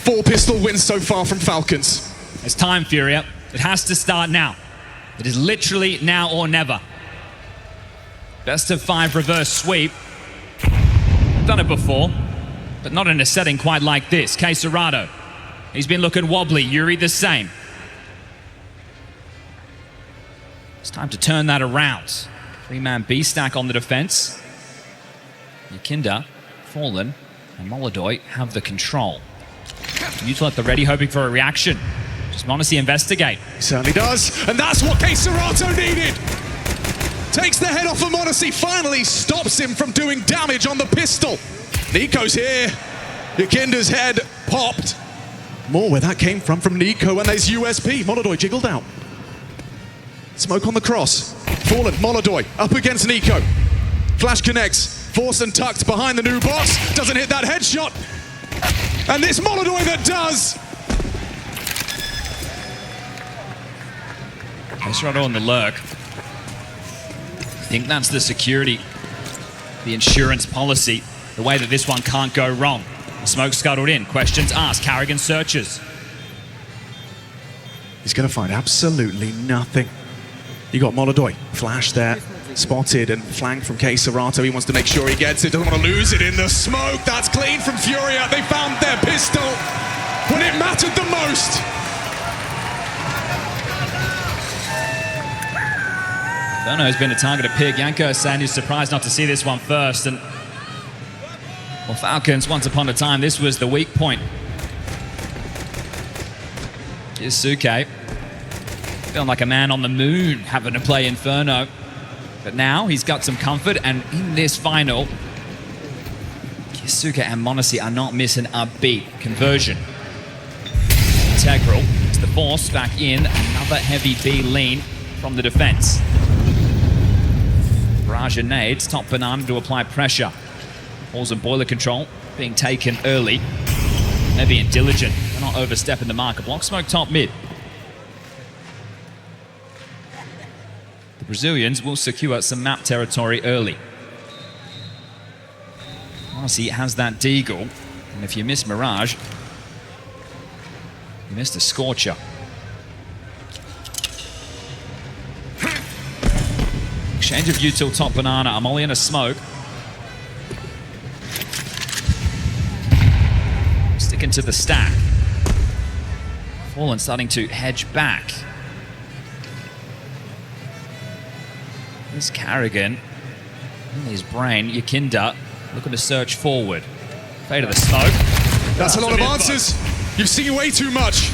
4 pistol wins so far from Falcons. It's time, FURIA. It has to start now. It is literally now or never. Best of 5 reverse sweep. I've done it before, but not in a setting quite like this. Serato. He's been looking wobbly. Yuri the same. It's time to turn that around. 3-man B stack on the defense. Yakinda, Fallen, and Molodoy have the control. Mutual at the ready, hoping for a reaction. Just Monacy investigate. He certainly does, and that's what Serato needed. Takes the head off of Monacy, finally stops him from doing damage on the pistol. Nico's here. Yakinda's head popped. More where that came from Nico, and there's USP. Molodoy jiggled out. Smoke on the cross. Fallen, Molodoy up against Nico. Flash connects. Forced and tucked behind the new box. Doesn't hit that headshot. And this Molodoy that does. Serato on the lurk. I think that's the security, the insurance policy, the way that this one can't go wrong. Smoke scuttled in. Questions asked. Carrigan searches. He's going to find absolutely nothing. You got Molodoy. Flash there. Spotted and flanked from Serato. He wants to make sure he gets it. Doesn't want to lose it in the smoke. That's clean from FURIA. They found their pistol when it mattered the most. Inferno has been a target of pick. Yanko saying he's surprised not to see this one first. And well, Falcons, once upon a time, this was the weak point. Here's Suke. Feeling like a man on the moon having to play Inferno. But now he's got some comfort, and in this final, Kisuke and Monacy are not missing a beat. Conversion. Integral. It's the force back in. Another heavy B lean from the defense. Barrage and nades. Top banana to apply pressure. Balls and boiler control being taken early. They're being diligent. They're not overstepping the marker. Block smoke top mid. The Brazilians will secure some map territory early. Monacy has that deagle, and if you miss Mirage, you missed a Scorcher. Exchange of util top banana. Amoli and a smoke. Sticking to the stack. Fallen starting to hedge back. Here's Carrigan. In his brain, Yakinda looking to search forward. Fade of the smoke. That's a lot of answers. You've seen way too much.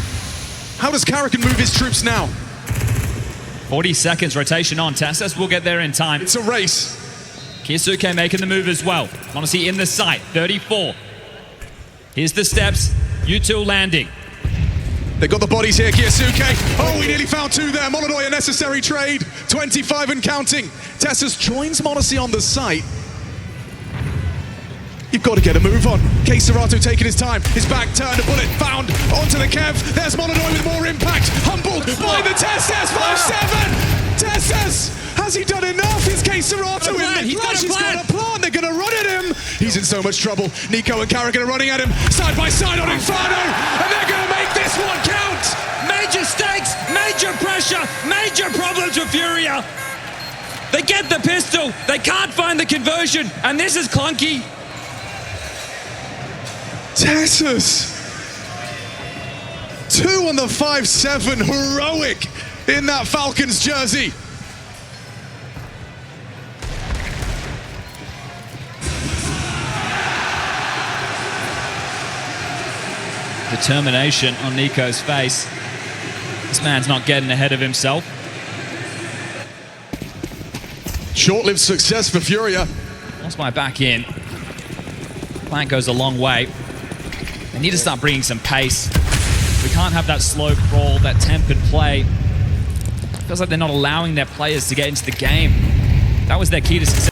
How does Carrigan move his troops now? 40 seconds, rotation on. Tassos will get there in time. It's a race. Kisuke making the move as well. Monacy in the sight, 34. Here's the steps, U2 landing. They got the bodies here, Kisuke. Oh, we nearly found 2 there. Molodoy, a necessary trade. 25 and counting. Tassos joins Monacy on the site. You've got to get a move on. Serato taking his time. His back turned, a bullet found onto the Kev. There's Molodoy with more impact. Humbled by the Tassos. 5-7. Tassos, has he done enough? Here's Serato in the flash. He's got a plan. They're going to run at him. He's in so much trouble. Nico and Carrigan are running at him side by side on Inferno. And they're going to make this one count. Major stakes, major pressure, major problems for FURIA. They get the pistol. They can't find the conversion. And this is clunky. Tassos. 2 on the 5-7, heroic in that Falcons jersey. Determination on Nico's face. This man's not getting ahead of himself. Short-lived success for FURIA. Lost my back in. Plant goes a long way. They need to start bringing some pace. We can't have that slow crawl, that tempered play. It feels like they're not allowing their players to get into the game. That was their key to success.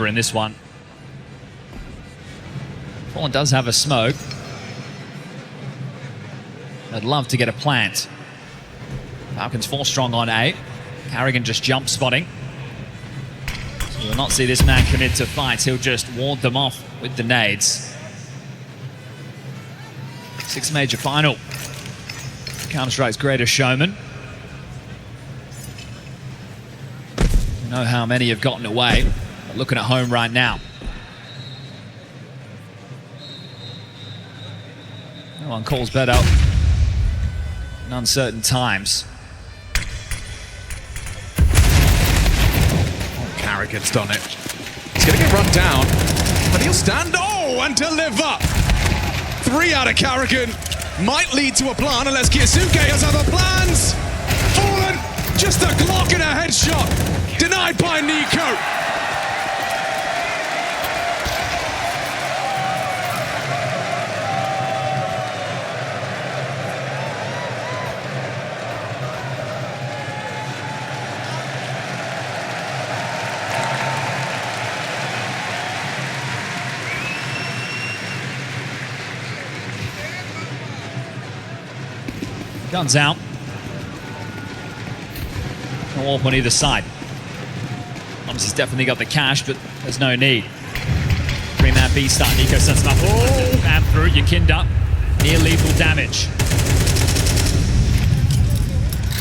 in this one. Fallen does have a smoke. I'd love to get a plant. Falcons 4 strong on A. Carrigan just jump spotting. So you'll not see this man commit to fights. He'll just ward them off with the nades. 6 major final. Counter-Strike's greatest showman. You know how many have gotten away. But looking at home right now. No one calls better in uncertain times. Oh, Carrigan's done it. He's going to get run down, but he'll stand, and deliver. 3 out of Carrigan. Might lead to a plan unless Kiyasuke has other plans. Fallen, just a Glock and a headshot. Denied by Nico. Guns out. No AWP on either side. He's definitely got the cash, but there's no need. 3-man B start. Nico sets him up. And through. Yakinda. Near lethal damage.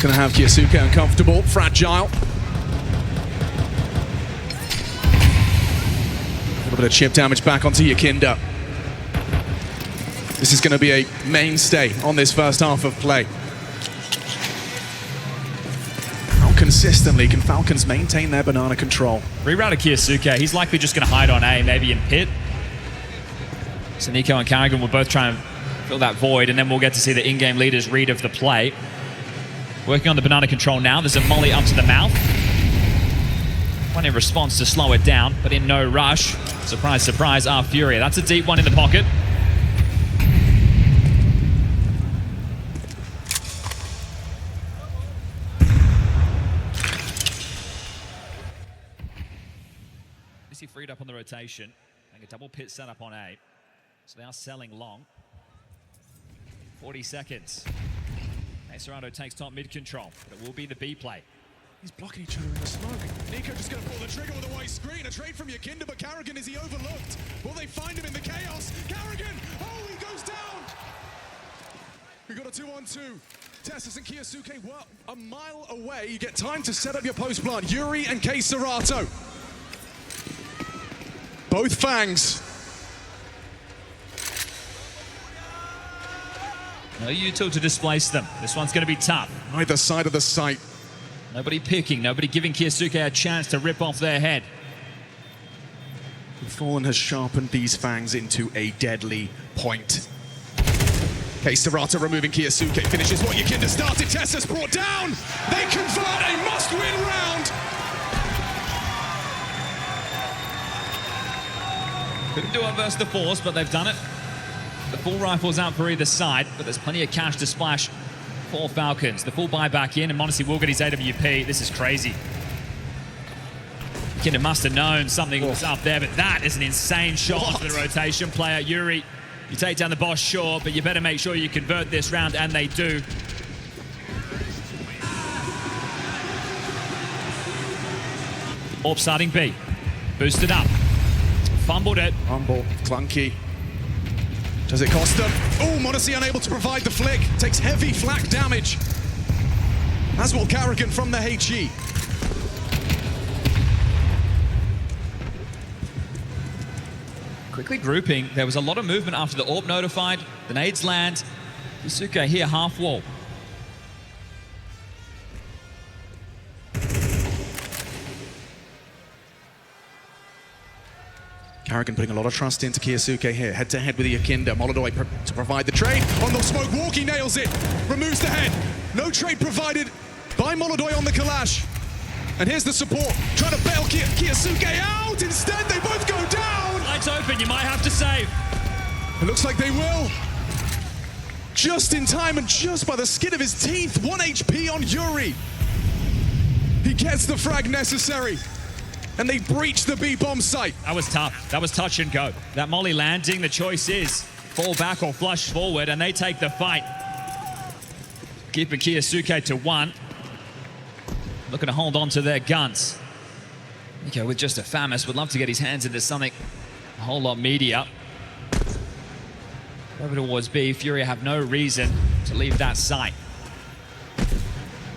Gonna have Kiyasuke uncomfortable, fragile. A little bit of chip damage back onto Yakinda. This is gonna be a mainstay on this first half of play. Consistently, can Falcons maintain their banana control? Rerouted Kiyasuke, he's likely just going to hide on A, maybe in pit. So Nico and Carrigan will both try and fill that void, and then we'll get to see the in-game leader's read of the play. Working on the banana control now, there's a molly up to the mouth. One in response to slow it down, but in no rush. Surprise, surprise, FURIA. That's a deep one in the pocket. Freed up on the rotation, and a double pit setup on A. So they are selling long. 40 seconds. Cerrado takes top mid control, but it will be the B play. He's blocking each other in the smoke. Nico just going to pull the trigger with a white screen. A trade from Yakinda, but Carrigan, is he overlooked? Will they find him in the chaos? Carrigan! Oh, he goes down! We got a 2-on-2. Tessus and Kiyasuke were a mile away. You get time to set up your post plant. Yuri and Cerrado. Both fangs. No util to displace them. This one's going to be tough. Either side of the site. Nobody picking, nobody giving Kiyasuke a chance to rip off their head. Fallen has sharpened these fangs into a deadly point. Cerrado removing Kiyasuke. Finishes what Yakinda started. Tessus brought down. They convert a must-win round. Couldn't do it versus the Force, but they've done it. The full rifle's out for either side, but there's plenty of cash to splash for Falcons. The full buy back in, and Monacy will get his AWP. This is crazy. Yakinda must have known something was up there, but that is an insane shot onto the rotation player. Yuri, you take down the boss, sure, but you better make sure you convert this round, and they do. AWP starting B. Boosted up. Fumbled it. Fumble, clunky. Does it cost them? Oh, Monacy unable to provide the flick. Takes heavy flak damage. As will Carrigan from the HE. Quickly grouping. There was a lot of movement after the AWP notified. The nades land. Kiyasuke here, half wall. Carrigan putting a lot of trust into Kiyasuke here. Head-to-head with Yakinda. Molodoi to provide the trade. On the smoke walk, he nails it. Removes the head. No trade provided by Molodoi on the Kalash. And here's the support. Trying to bail Kiyasuke out. Instead, they both go down. Lights open, you might have to save. It looks like they will. Just in time and just by the skin of his teeth. 1 HP on Yuri. He gets the frag necessary. and they breach the B-bomb site. That was tough. That was touch and go. That molly landing, the choice is fall back or flush forward, and they take the fight. Keeping Kyosuke to 1. Looking to hold on to their guns. Nico with just a Famis would love to get his hands into something a whole lot meatier. Over towards B, FURIA have no reason to leave that site.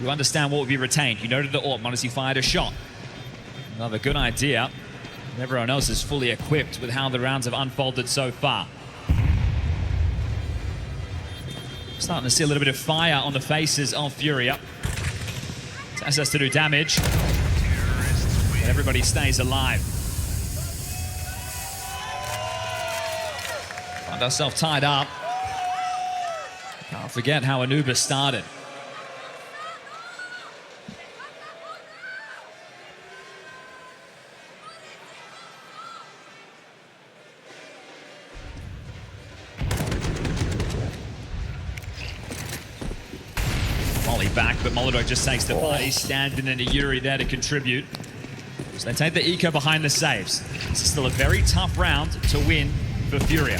You understand what would be retained. You noted the AWP, Modesty fired a shot. Another good idea. Everyone else is fully equipped with how the rounds have unfolded so far. Starting to see a little bit of fire on the faces of FURIA. TeSeS to do damage. But everybody stays alive. Find ourselves tied up. Can't forget how Anubis started. Back, but Molotov just takes the fight. He's standing in a Yuri there to contribute. So they take the eco behind the saves. This is still a very tough round to win for FURIA.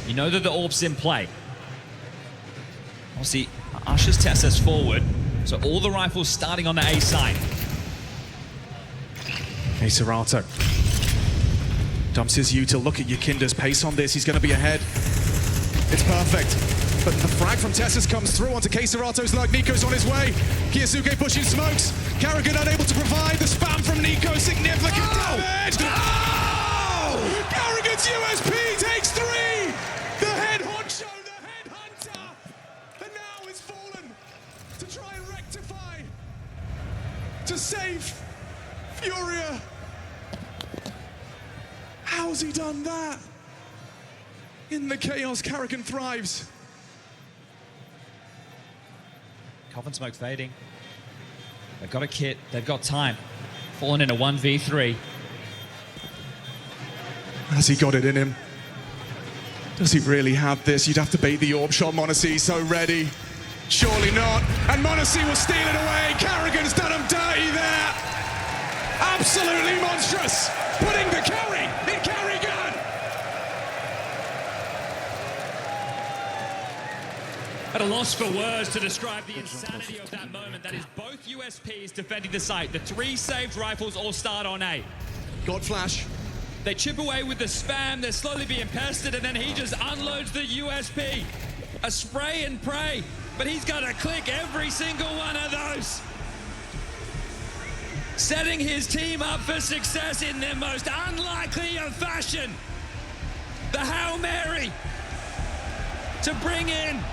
You know that the AWP's in play. Obviously, ushers TeSeS forward, so all the rifles starting on the A side. Hey, Serato. Dumps his U to look at Yakinda's pace on this. He's going to be ahead. It's perfect. But the frag from TeSeS comes through onto K-Serato's leg. Nico's on his way. Kyosuke pushing smokes. Karrigan unable to provide. The spam from Nico, significant damage. Oh! Karrigan's USP takes 3! The head honcho, the head hunter. And now is fallen to try and rectify. To save FURIA. How's he done that? In the chaos, Karrigan thrives. Coffin smoke fading. They've got a kit. They've got time. Fallen in a 1v3. Has he got it in him? Does he really have this? You'd have to bait the AWP shot. m0NESY so ready. Surely not. And m0NESY will steal it away. Karrigan's done him dirty there. Absolutely monstrous. Putting the carry in Karrigan. At a loss for words to describe the insanity of that moment. That is both USPs defending the site. The 3 saved rifles all start on A. God flash. They chip away with the spam. They're slowly being pested, and then he just unloads the USP. A spray and pray, but he's got to click every single one of those. Setting his team up for success in the most unlikely of fashion. The Hail Mary to bring in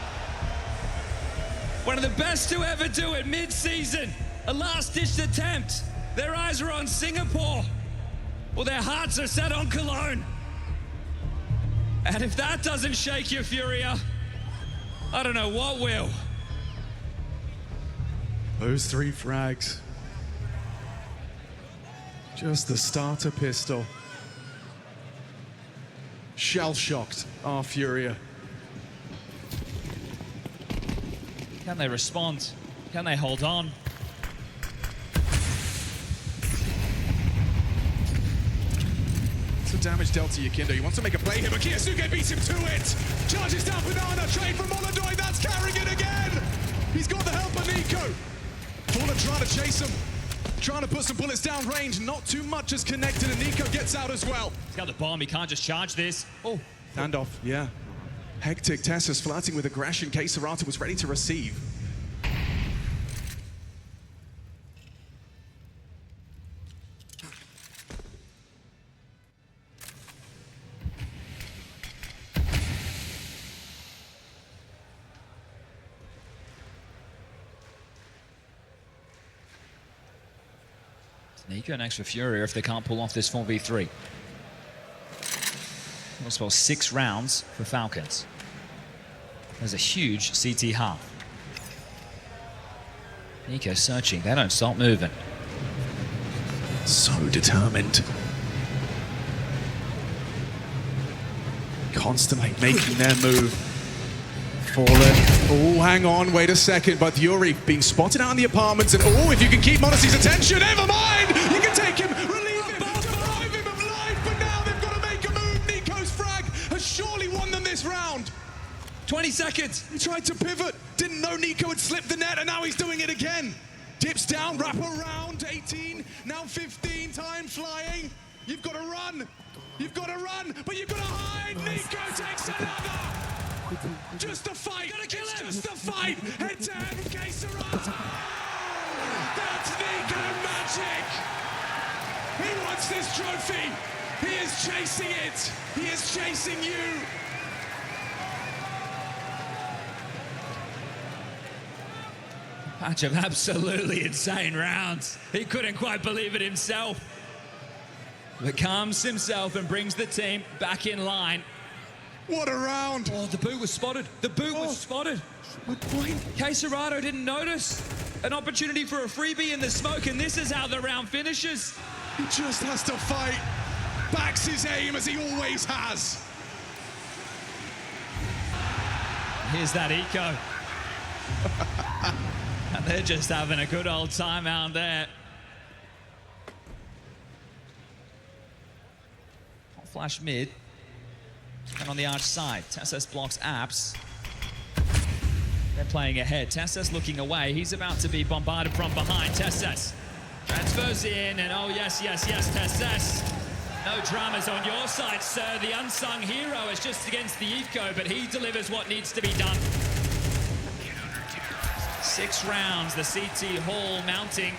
one of the best to ever do it mid-season. A last-ditch attempt. Their eyes are on Singapore. Well, their hearts are set on Cologne. And if that doesn't shake your FURIA, I don't know what will. Those 3 frags. Just the starter pistol. Shell-shocked are FURIA. Can they respond? Can they hold on? It's the damage dealt to Yakinda. He wants to make a play here, but Kyosuke beats him to it. Charges down Banana, trade from Molotov. That's Karrigan again. He's got the help of Nico. Fallen trying to chase him. Trying to put some bullets down range. Not too much is connected, and Nico gets out as well. He's got the bomb. He can't just charge this. Oh. Handoff, yeah. Hectic TeSeS flirting with aggression. K-Serato was ready to receive. Nico next for FURIA if they can't pull off this 4v3. Also 6 rounds for Falcons. There's a huge CT half. Nico searching, they don't stop moving. So determined. Constantly making their move. Fallen. Oh, hang on, wait a second. But Yuri being spotted out in the apartments. And oh, if you can keep m0NESY's attention, never mind! You can take 20 seconds. He tried to pivot, didn't know Nico had slipped the net, and now he's doing it again. Dips down, wrap around, 18, now 15, time flying. You've got to run. You've got to run, but you've got to hide. Nico takes another. Just a fight. It's just a fight. Head to head with K-Serato. That's Nico magic. He wants this trophy. He is chasing it. He is chasing you. Patch of absolutely insane rounds. He couldn't quite believe it himself. But calms himself and brings the team back in line. What a round. Oh, the boot was spotted. The boot was spotted. K-Serato didn't notice. An opportunity for a freebie in the smoke, and this is how the round finishes. He just has to fight. Backs his aim as he always has. Here's that eco. And they're just having a good old time out there. Hot flash mid. And on the arch side, Tessus blocks Apps. They're playing ahead. Tessus looking away. He's about to be bombarded from behind. Tessus transfers in, and oh yes, yes, yes, Tessus. No dramas on your side, sir. The unsung hero is just against the eco, but he delivers what needs to be done. 6 rounds, the CT Hall mounting.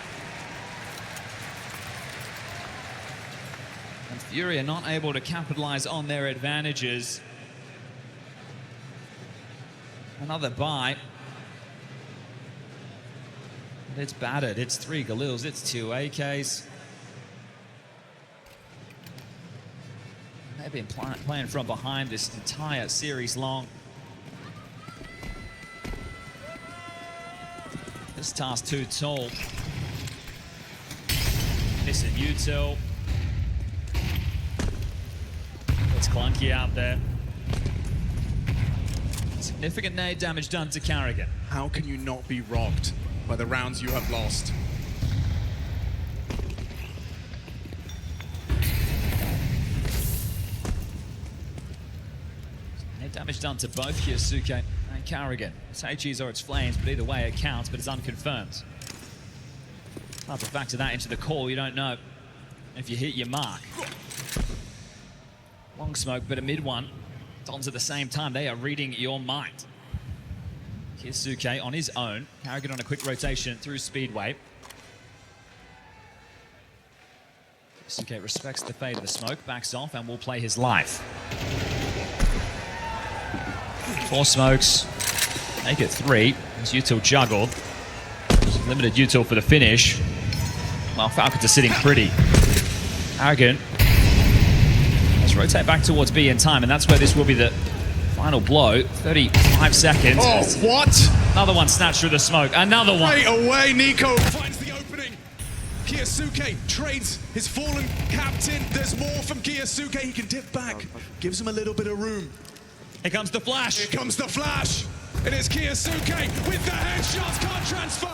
And FURIA not able to capitalize on their advantages. Another buy. But it's battered. It's 3 Galils, it's 2 AKs. They've been playing from behind this entire series long. This task too tall. Missing util. It's clunky out there. Significant nade damage done to Carrigan. How can you not be rocked by the rounds you have lost? Nade damage done to both Kyosuke and Carrigan. Seichi's or its flames, but either way it counts, but it's unconfirmed. Hard to factor that into the call, you don't know if you hit your mark. Long smoke, but a mid one. Dons at the same time, they are reading your might. Kyosuke on his own. Carrigan on a quick rotation through Speedway. Kyosuke respects the fate of the smoke, backs off, and will play his life. 4 smokes, make it 3. As util juggled. Limited util for the finish. Well, Falcons are sitting pretty. Carrigan. Let's rotate back towards B in time, and that's where this will be the final blow. 35 seconds. Oh, what? Another one snatched through the smoke. Another one. Right away, Nico finds the opening. Kyosuke trades his fallen captain. There's more from Kyosuke. He can dip back. Gives him a little bit of room. Here comes the flash. Here comes the flash. It is Kyosuke with the headshots. Can't transfer.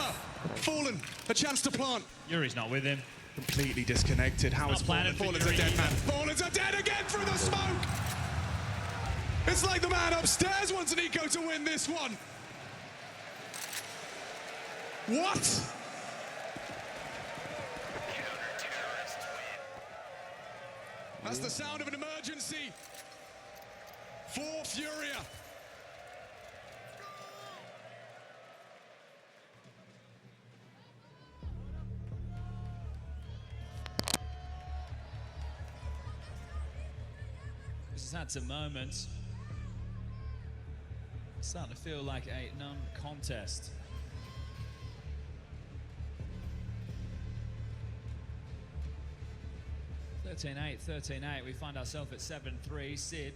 Fallen. A chance to plant. Yuri's not with him. Completely disconnected. How is Fallen? Fallen's a dead man. Fallen's a dead again through the smoke. It's like the man upstairs wants Nico to win this one. What? That's the sound of an emergency for FURIA. This has had some moments. It's starting to feel like a non-contest. (13-8). We find ourselves at 7-3. Sid,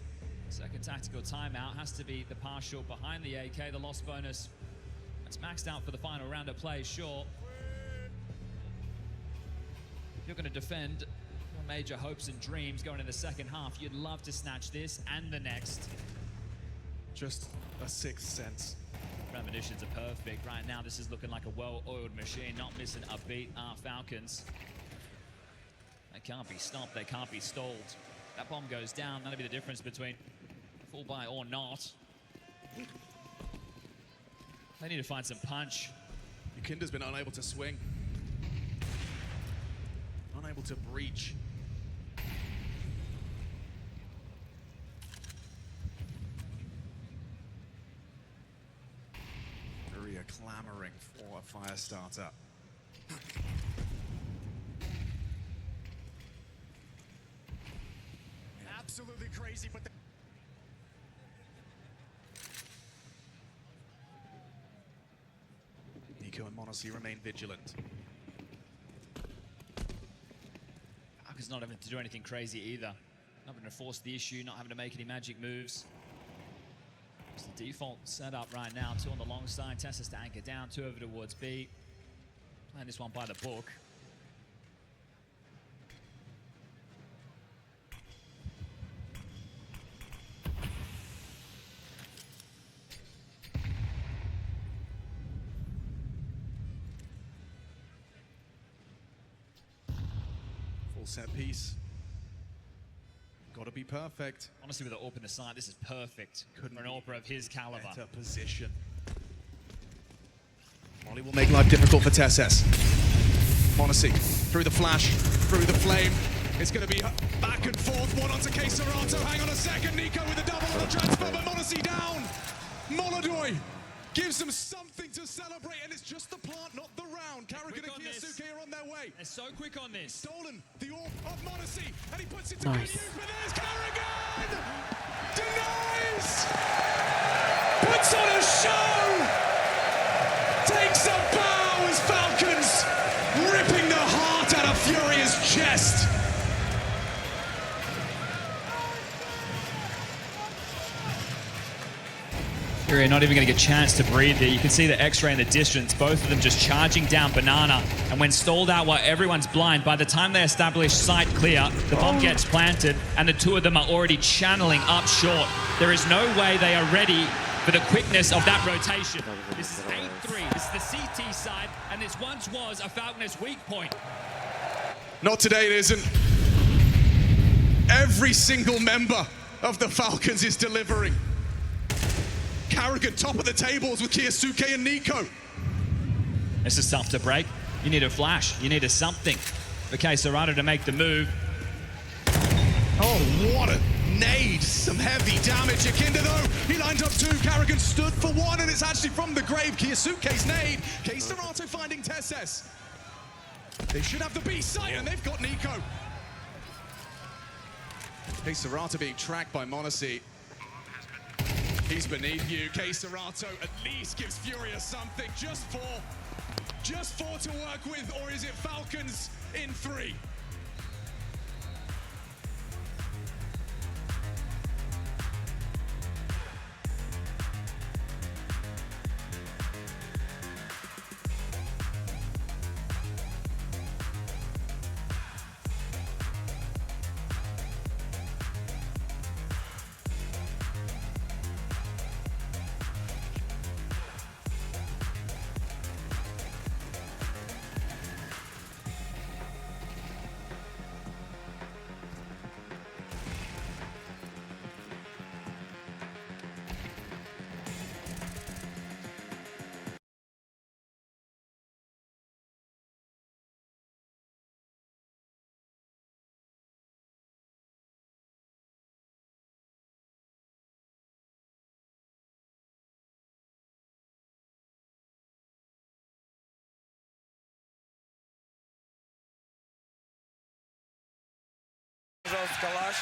second tactical timeout, has to be the partial behind the AK. The loss bonus, that's maxed out for the final round of play, sure. You're going to defend your major hopes and dreams going in the second half. You'd love to snatch this and the next. Just a sixth sense. Premonitions are perfect. Right now, this is looking like a well-oiled machine, not missing a beat. Our Falcons. They can't be stopped, they can't be stalled. That bomb goes down, that'll be the difference between full buy or not. They need to find some punch. Kinder's been unable to swing. Unable to breach. FURIA clamoring for a fire starter. Absolutely crazy, but Nico and Monacy remain vigilant. Falcons not having to do anything crazy either. Not having to force the issue, not having to make any magic moves. It's the default setup right now. 2 on the long side. Tessa's to anchor down, 2 over towards B. Playing this one by the book. Full set piece. Got to be perfect. Honestly, with the AWP in the side, this is perfect for an AWP of his caliber. Better position. Molly will make life difficult for Tesses. Monacy through the flash, through the flame. It's going to be back and forth. One onto Serato. Hang on a second. Nico with a double on the transfer, but Monacy down. Molodoy gives them something to celebrate, and it's just the plant, not the round. Karrigan and Kiyasuke are on their way. They're so quick on this. Stolen the AWP of Monacy, and he puts it to good use, but there's Karrigan! Denies! Puts on a show! Takes a bow as Falcons ripping the heart out of FURIA's chest. FURIA not even going to get a chance to breathe there. You can see the X-ray in the distance, both of them just charging down Banana. And when stalled out while everyone's blind, by the time they establish sight clear, the bomb gets planted, and the 2 of them are already channeling up short. There is no way they are ready for the quickness of that rotation. This is 8-3. This is the CT side, and this once was a Falconers' weak point. Not today, it isn't. Every single member of the Falcons is delivering. Karrigan top of the tables with Kiyasuke and Nico. This is tough to break. You need a flash. You need a something for Serato to make the move. Oh, what a nade. Some heavy damage. Akinda, though, he lined up 2. Karrigan stood for 1, and it's actually from the grave. Kiyasuke's nade. Serato finding Tesses. They should have the B site, and they've got Nico. Serato being tracked by Monacy. He's beneath you. Serato at least gives FURIA something. Just 4 to work with, or is it Falcons in 3? пожалуйста, калаш.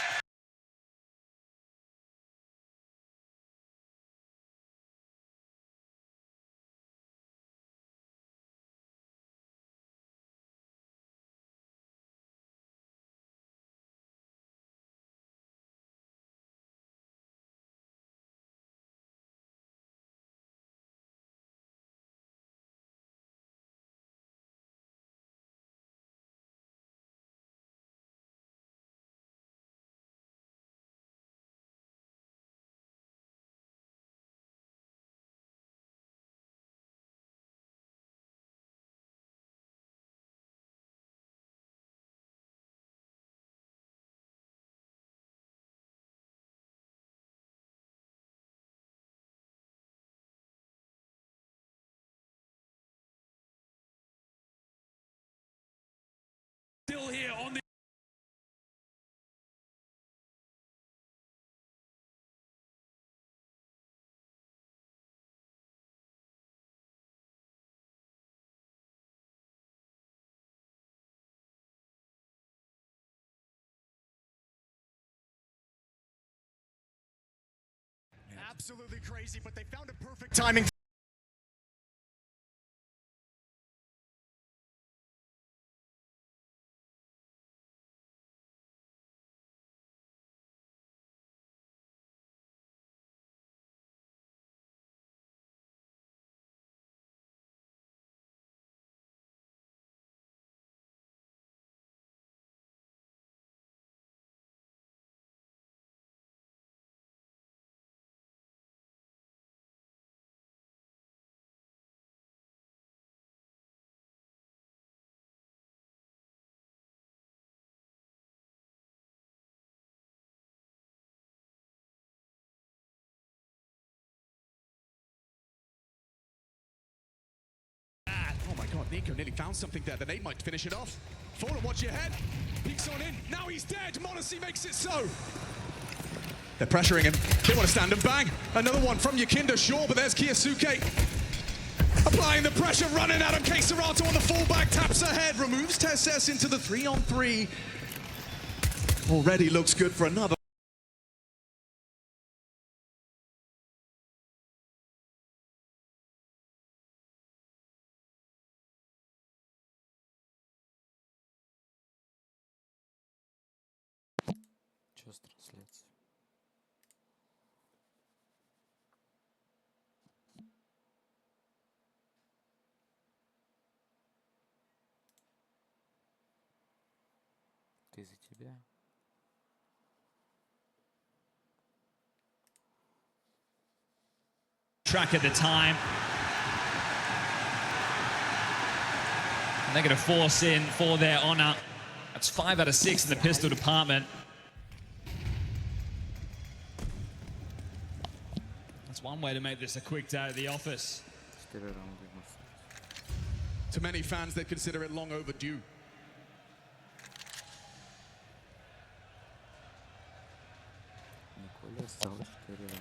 Absolutely crazy, but they found a perfect timing. Oh my god, Nico nearly found something there. The nade might finish it off. Fallen, watch your head. Peeks on in. Now he's dead. Modesty makes it so. They're pressuring him. They want to stand and bang. Another one from Yakinda, sure, but there's Kiyosuke. Applying the pressure, running at him. Keiserato on the fallback, taps ahead, removes Tesses into the 3-on-3. Already looks good for another. Что с трансляцией? Ты за тебя? Track at the time. And they're going to force in for their honor. That's 5 out of 6 in the pistol department. That's one way to make this a quick day at the office. 4 раунда ему осталось. To many fans, they consider it long overdue. Николе осталось 4 раунда.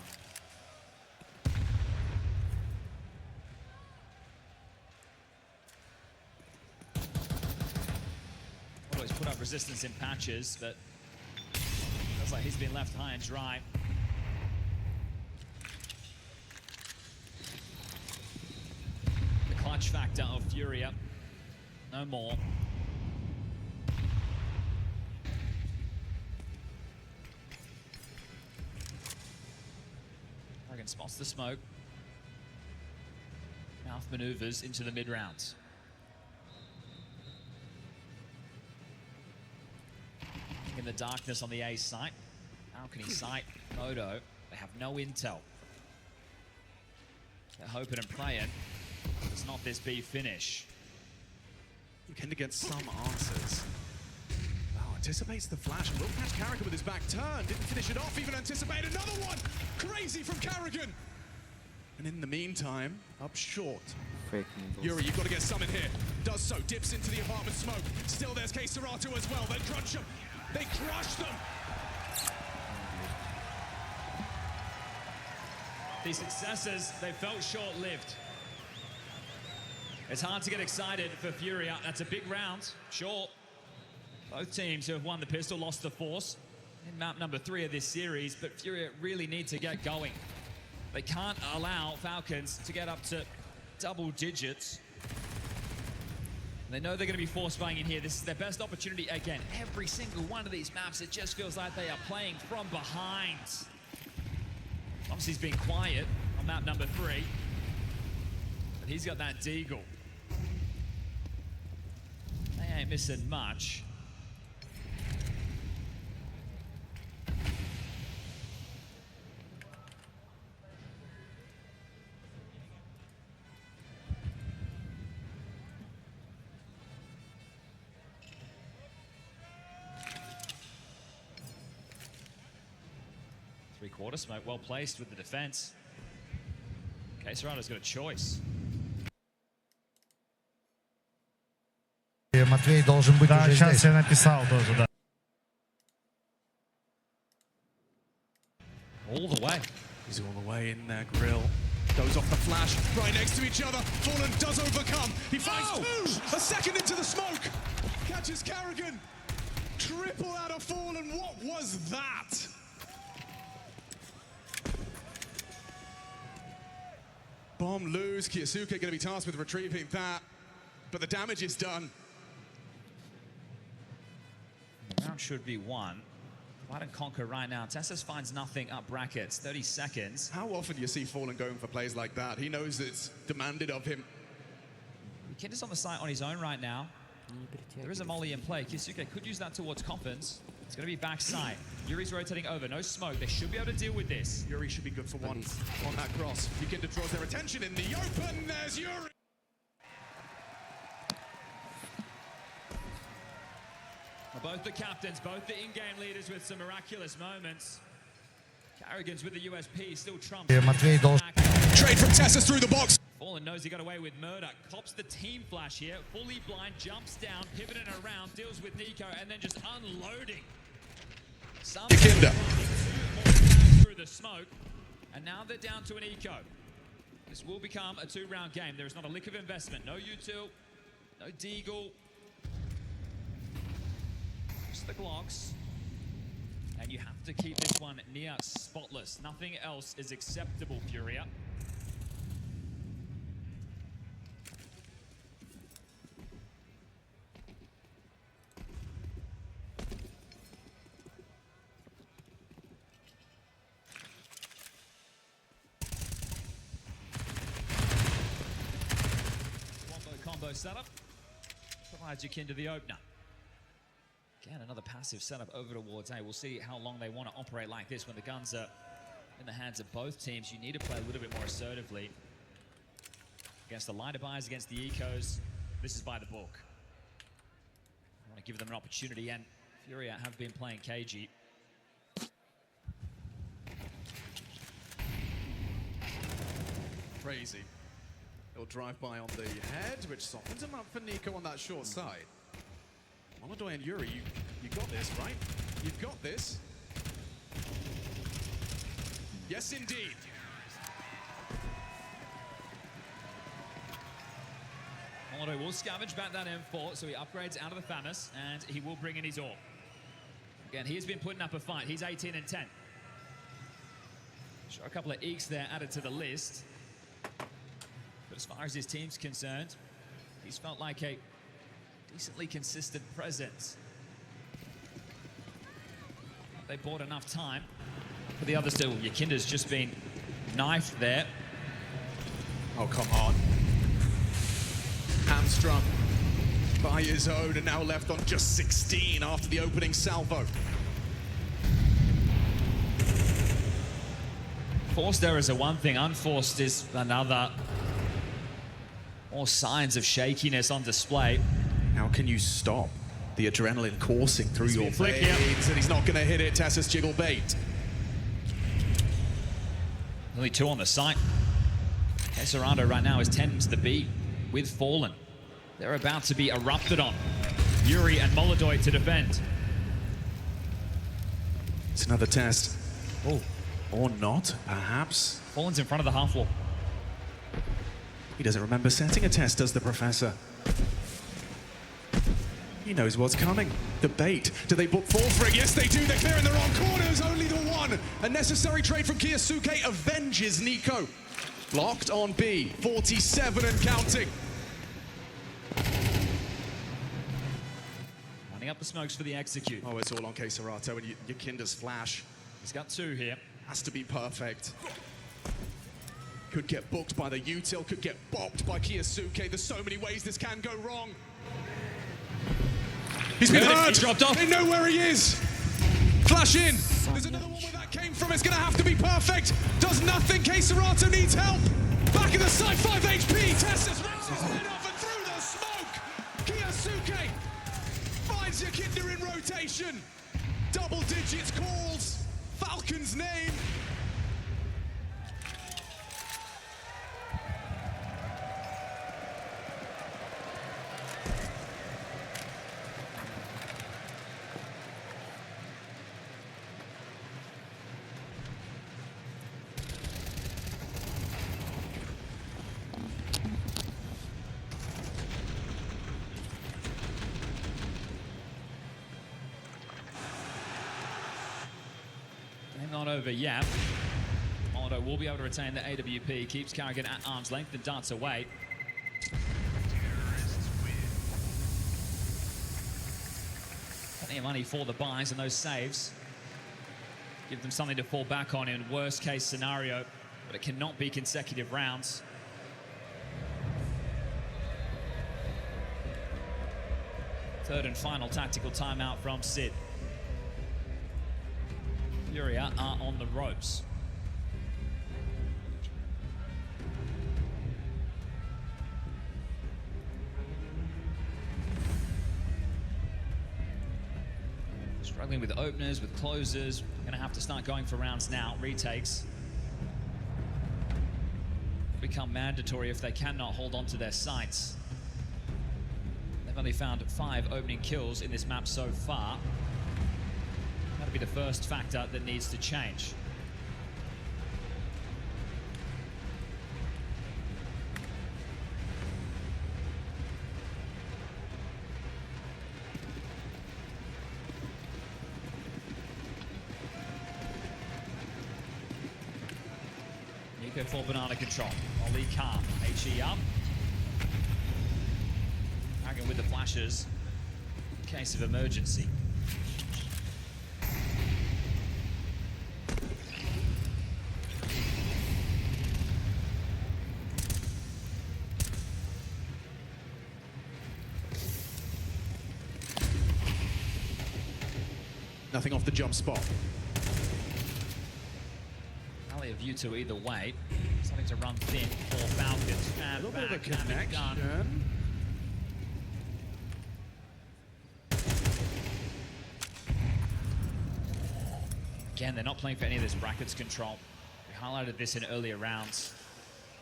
Well, he's put up resistance in patches, but looks like he's been left high and dry. The clutch factor of FURIA, no more. Dragon spots the smoke. Mouth maneuvers into the mid-rounds. In the darkness on the A site. How can he sight Moto? They have no intel. They're hoping and praying. Does not this be finish? Yakinda gets some answers. Wow, anticipates the flash and will catch Carrigan with his back turn. Didn't finish it off, even anticipate another one. Crazy from Carrigan. And in the meantime, up short. Fake needles. Yuri, you've got to get some in here. Does so, dips into the apartment smoke. Still there's Keiserato as well. They crunch him. They crush them. These successes, they felt short-lived. It's hard to get excited for FURIA. That's a big round, sure. Both teams who have won the pistol lost the force in map number 3 of this series, but FURIA really need to get going. They can't allow Falcons to get up to double digits. They know they're going to be force buying in here. This is their best opportunity again. Every single one of these maps, it just feels like they are playing from behind. Obviously, he's been quiet on map number 3. But he's got that deagle. They ain't missing much. Three-quarter smoke, well placed with the defense. Keisarato's got a choice. Матвей должен быть уже сейчас здесь. я написал тоже, да. All the way. He's all the way in there, Grill. Goes off the flash, right next to each other. Fallen does overcome. He finds two. A second into the smoke. Catches Carrigan. Triple out of Fallen. What was that? Bomb loose. Kiyosuke going to be tasked with retrieving that, but the damage is done. The round should be won. Divide and conquer right now. Tessus finds nothing up brackets. 30 seconds. How often do you see Fallen going for plays like that? He knows it's demanded of him. Kid is on the site on his own right now. There is a molly in play. Kiyosuke could use that towards Coffins. It's going to be backside. Yuri's rotating over. No smoke. They should be able to deal with this. Yuri should be good for one on that cross. Yukinda draws their attention in the open. There's Yuri. Both the captains, both the in-game leaders with some miraculous moments. Carrigan's with the USP, still trumps. Trade from Tessus through the box. Fallen knows he got away with murder. Cops the team flash here. Fully blind, jumps down, pivoting around, deals with Nico, and then just unloading. Yukinda. Through the smoke. And now they're down to an eco. This will become a 2-round game. There is not a lick of investment. No util, no deagle. Just the Glocks. And you have to keep this one near spotless. Nothing else is acceptable, FURIA. Combo setup provides Yukinda the opener. Again, another passive setup over towards A. We'll see how long they want to operate like this when the guns are in the hands of both teams. You need to play a little bit more assertively. Against the lighter buys, against the ecos, this is by the book. I want to give them an opportunity, and FURIA have been playing cagey. Crazy. He'll drive by on the head, which softens him up for Nico on that short side. Molodoi and Yuri, you got this, right? You've got this. Yes, indeed. Molodoi will scavenge back that M4, so he upgrades out of the Famous, and he will bring in his AWP. Again, he has been putting up a fight. He's 18 and 10. Sure, a couple of eeks there added to the list. But as far as his team's concerned, he's felt like a decently consistent presence. They bought enough time for the others to. Yukinda's just been knifed there. Oh, come on. Hamstrung by his own and now left on just 16 after the opening salvo. Forced errors are one thing, unforced is another. More signs of shakiness on display. How can you stop the adrenaline coursing through your flick, veins? And he's not going to hit it. Tessus jiggle bait. Only 2 on the site. Tesserado right now is 10 to the beat with Fallen. They're about to be erupted on. Yuri and Molodoi to defend. It's another test. Oh, or not, perhaps. Fallen's in front of the half wall. He doesn't remember setting a test, does the professor? He knows what's coming. The bait. Do they fall for it? Yes, they do. They're clearing the wrong corners. Only the one. A necessary trade from Kiyosuke avenges Nico. Blocked on B. 47 and counting. Running up the smokes for the execute. Oh, it's all on Keserato and Yukinda's flash. He's got 2 here. Has to be perfect. Could get booked by the util, could get bopped by Kiyosuke. There's so many ways this can go wrong. He's been hurt. He's dropped off. They know where he is. Flash in. There's another one where that came from. It's going to have to be perfect. Does nothing. Keserato needs help. Back in the side, 5 HP. Tessus rips his head off and through the smoke. Kiyosuke finds Yukinda in rotation. Double digits calls Falcons' name. Not over yet. Moto will be able to retain the AWP, keeps Carrigan at arm's length and darts away. Plenty of money for the buys and those saves. Give them something to fall back on in worst case scenario, but it cannot be consecutive rounds. Third and final tactical timeout from Sid. FURIA are on the ropes. Struggling with openers, with closers. Gonna have to start going for rounds now. Retakes become mandatory if they cannot hold on to their sights. They've only found 5 opening kills in this map so far. That'll be the first factor that needs to change. Nico for banana control. Ollie calm. HE up. Dragon with the flashes in case of emergency. Nothing off the jump spot. Alley of you two either way. Starting to run thin for Falcons. And A little bit of a backhanded gun. connection. Again, they're not playing for any of this brackets control. We highlighted this in earlier rounds.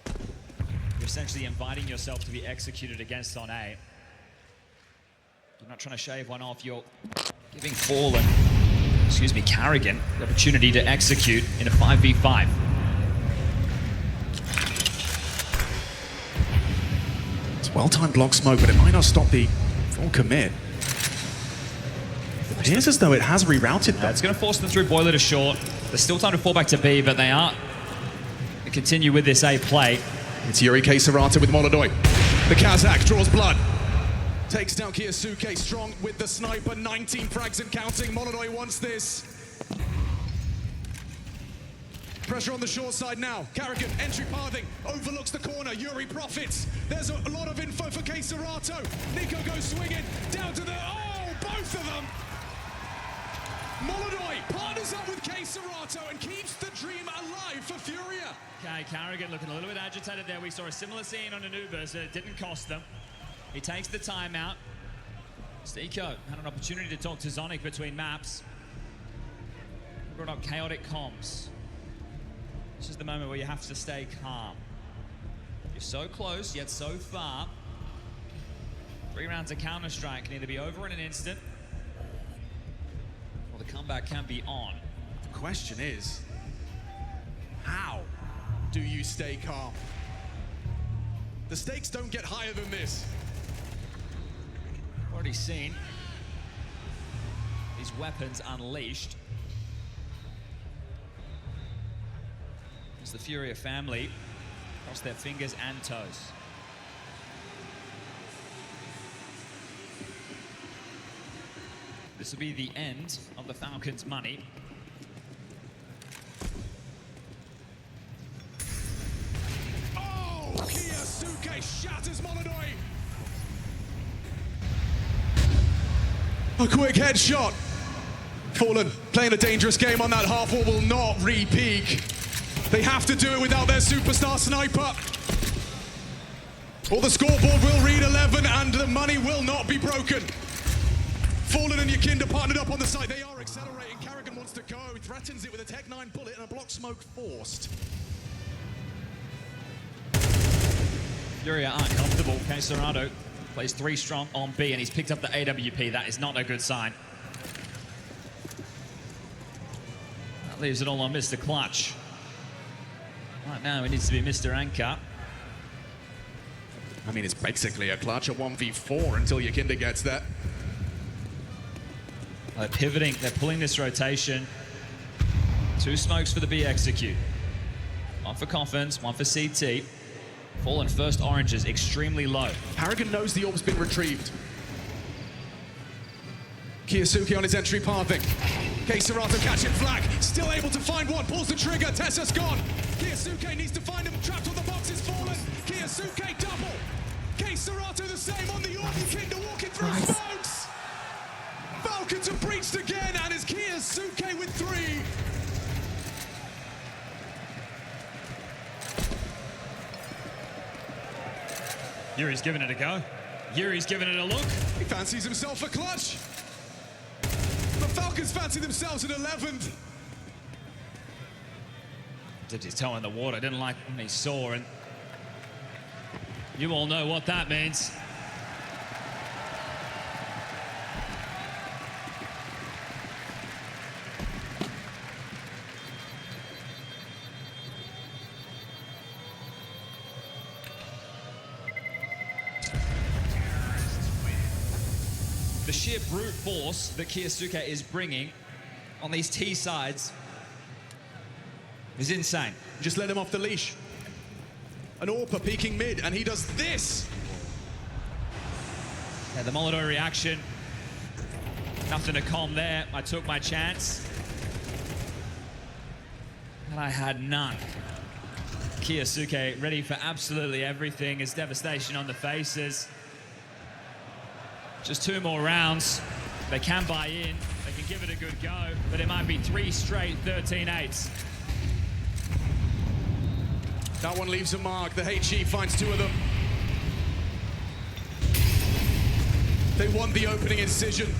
You're essentially inviting yourself to be executed against on A. You're not trying to shave one off. You're giving Fallen, Carrigan, the opportunity to execute in a 5v5. It's well-timed block smoke, but it might not stop the full commit. It appears as though it has rerouted them. It's going to force them through boiler to short. There's still time to fall back to B, but they are going to continue with this A play. It's Yuri Keisarata with Molodoi. The Kazakh draws blood. Takes down Kiyosuke strong with the sniper. 19 frags and counting. Molodoi wants this. Pressure on the short side now. Carrigan, entry pathing, overlooks the corner. Yuri profits. There's a lot of info for Keisarato. Nico goes swinging down to the... Oh, both of them! Molodoi partners up with Keisarato and keeps the dream alive for FURIA. Okay, Carrigan looking a little bit agitated there. We saw a similar scene on Anubis, and it didn't cost them. He takes the timeout. Stiko had an opportunity to talk to Zonic between maps. He brought up chaotic comms. This is the moment where you have to stay calm. You're so close, yet so far. 3 rounds of Counter-Strike can either be over in an instant, or the comeback can be on. The question is, how do you stay calm? The stakes don't get higher than this. Already seen these weapons unleashed. As the FURIA family cross their fingers and toes. This will be the end of the Falcons' money. Oh, Kiyosuke shatters Molodoi. A quick headshot. Fallen playing a dangerous game on that half wall, will not re-peak. They have to do it without their superstar sniper. Or the scoreboard will read 11 and the money will not be broken. Fallen and Yakinda partnered up on the side. They are accelerating. Carrigan wants to go. He threatens it with a Tech 9 bullet and a block smoke forced. FURIA aren't comfortable. Keisarado plays 3 strong on B, and he's picked up the AWP. That is not a good sign. That leaves it all on Mr. Clutch. Right now, it needs to be Mr. Anchor. I mean, it's basically a clutch, a 1v4 until Yakinda gets there. They're pivoting, they're pulling this rotation. 2 smokes for the B execute. One for Coffins, one for CT. Fallen first oranges extremely low. Paragon knows the orb's been retrieved. Kiyosuke on his entry pathing. Serato catching flag, still able to find one, pulls the trigger, Tessa's gone. Kiyosuke needs to find him, trapped on the box, is fallen. Kiyosuke double. Serato the same on the orb, Kinder walking through smokes. Falcons are breached again, and it's Kiyosuke with 3. Yuri's giving it a go. Yuri's giving it a look. He fancies himself a clutch. The Falcons fancy themselves at 11th. Dipped his toe in the water, didn't like what he saw, and you all know what that means. The sheer brute force that Kiyosuke is bringing on these T sides is insane. Just let him off the leash. An AWPer peeking mid, and he does this. Yeah, the Molotov reaction. Nothing to calm there. I took my chance. And I had none. Kiyosuke ready for absolutely everything. His devastation on the faces. Just 2 more rounds. They can buy in. They can give it a good go. But it might be 3 straight 13-8s. That one leaves a mark. The HE finds 2 of them. They want the opening incision.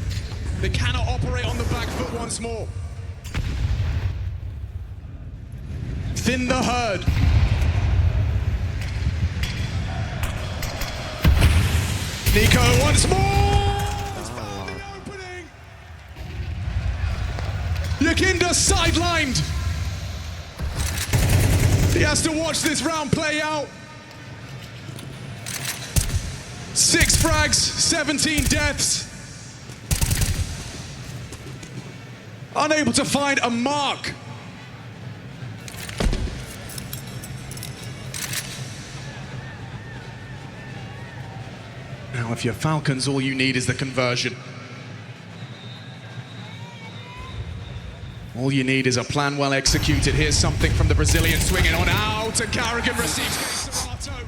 They cannot operate on the back foot once more. Thin the herd. Nico once more! He's found the opening! Yakinda sidelined! He has to watch this round play out. 6 frags, 17 deaths. Unable to find a mark. Now, if you're Falcons, all you need is the conversion. All you need is a plan well executed. Here's something from the Brazilian swinging on out, and Carrigan receives Serato.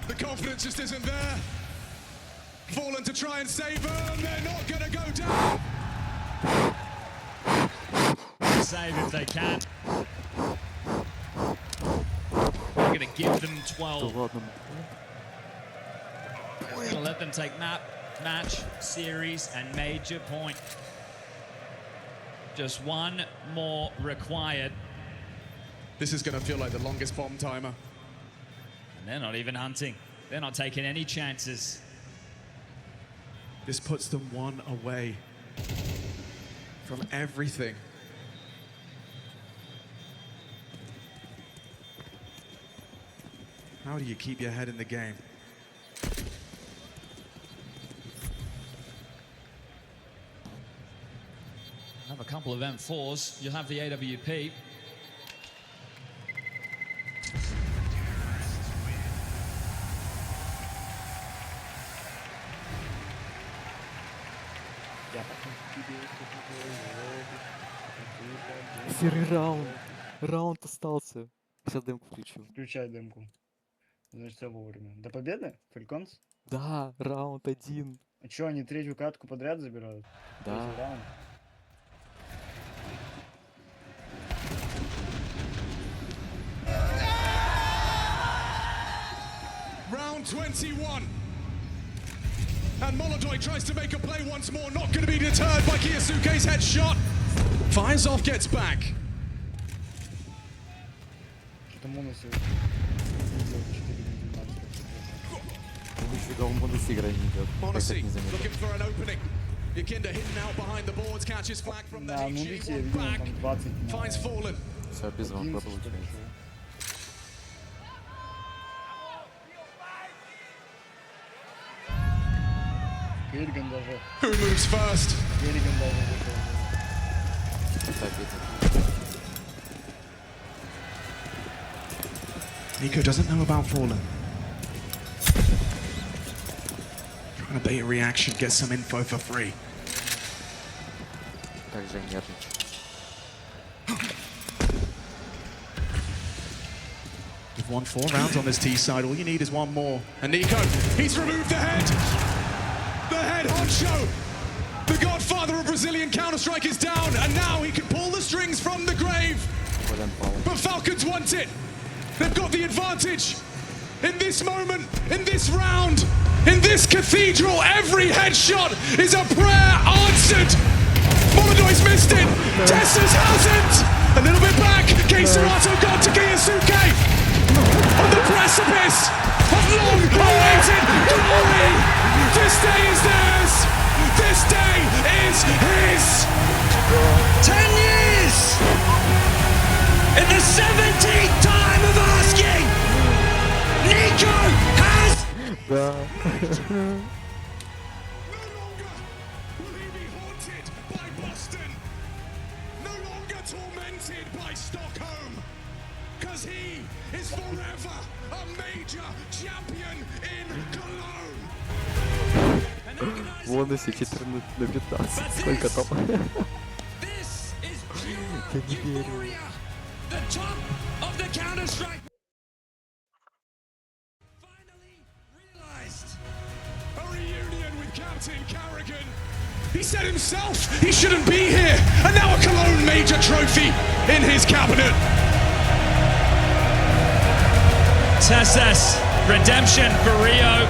The confidence just isn't there. Fallen to try and save them. They're not gonna go down. Save if they can. We're gonna give them 12. We're gonna let them take map, match, series, and major point. Just 1 more required. This is gonna feel like the longest bomb timer. And they're not even hunting. They're not taking any chances. This puts them 1 away from everything. How do you keep your head in the game? Have a couple of M4s. You'll have the AWP. Серый раунд. Раунд остался. Сейчас демку включу. Включай демку. Значит, все вовремя. До победы? Falcons? Да, раунд 1. А чё, они 3-ю катку подряд забирают? Да. 3-й раунд. Round 21. And Molodoi tries to make a play once more, not going to be deterred by Kiyosuke's headshot. Fires off, gets back. Что-то Монусы. Нифига, он Монуси играть не идет. Я так Monacy не заметил. looking for an opening. Yakinda hidden out behind the boards, catches flag from the Да, ну HG, видите, one видимо, back, там 20 finds Fallen. Все, без звонка 11, что ли, получается. чего. Кёльн даже. Who moves first? Кёльн даже вышел. Так, это. Nico doesn't know about Fallen. Trying to bait a reaction, get some info for free. Как же нервничать. You've won 4 rounds on this T side, all you need is one more. And Nico, he's removed the head! The head honcho! The godfather of Brazilian Counter-Strike is down, and now he can pull the strings from the grave! But Falcons want it! They've got the advantage! In this moment, in this round, in this cathedral, every headshot is a prayer answered! Molodoy's missed it! Tessers hasn't! A little bit back, Keiserato got to Kiyosuke! On the precipice of long-awaited glory! This day is theirs! This day is his! 10 years! In the 17th time of asking! Nico has... Да. No longer will he be haunted by Boston! No longer tormented by Stockholm! Because he is forever a major champion in Cologne! Бонусе 14/15. Сколько там? This is Я не pure верю. FURIA, the top of the Counter-Strike. Finally realized. A reunion with Captain Carrigan. He said himself he shouldn't be here, and now a Cologne major trophy in his cabinet. Tesses, redemption for Rio,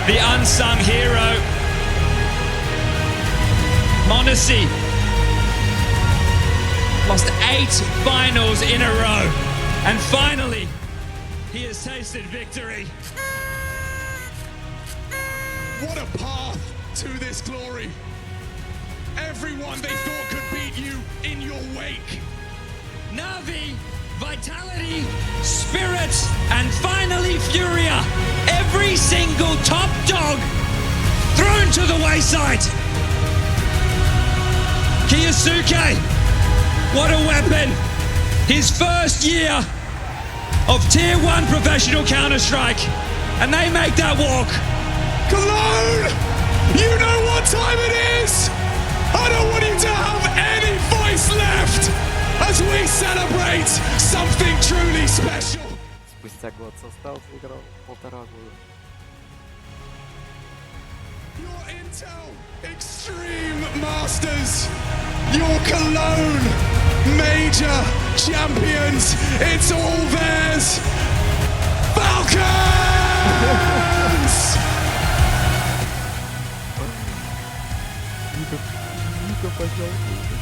the unsung hero. Mondesi lost 8 finals in a row, and finally he has tasted victory. What a path to this glory. Everyone they thought could beat you in your wake. Navi, Vitality, Spirit, and finally FURIA. Every single top dog thrown to the wayside. Kiyosuke, what a weapon. His first year of Tier 1 professional Counter-Strike. And they make that walk. Cologne! You know what time it is! I don't want you to have any voice left as we celebrate something truly special. Спустя год состав выиграл 1,5 года. Your Intel Extreme Masters, your Cologne Major Champions, it's all theirs. Falcons! Ника, пожалуйста.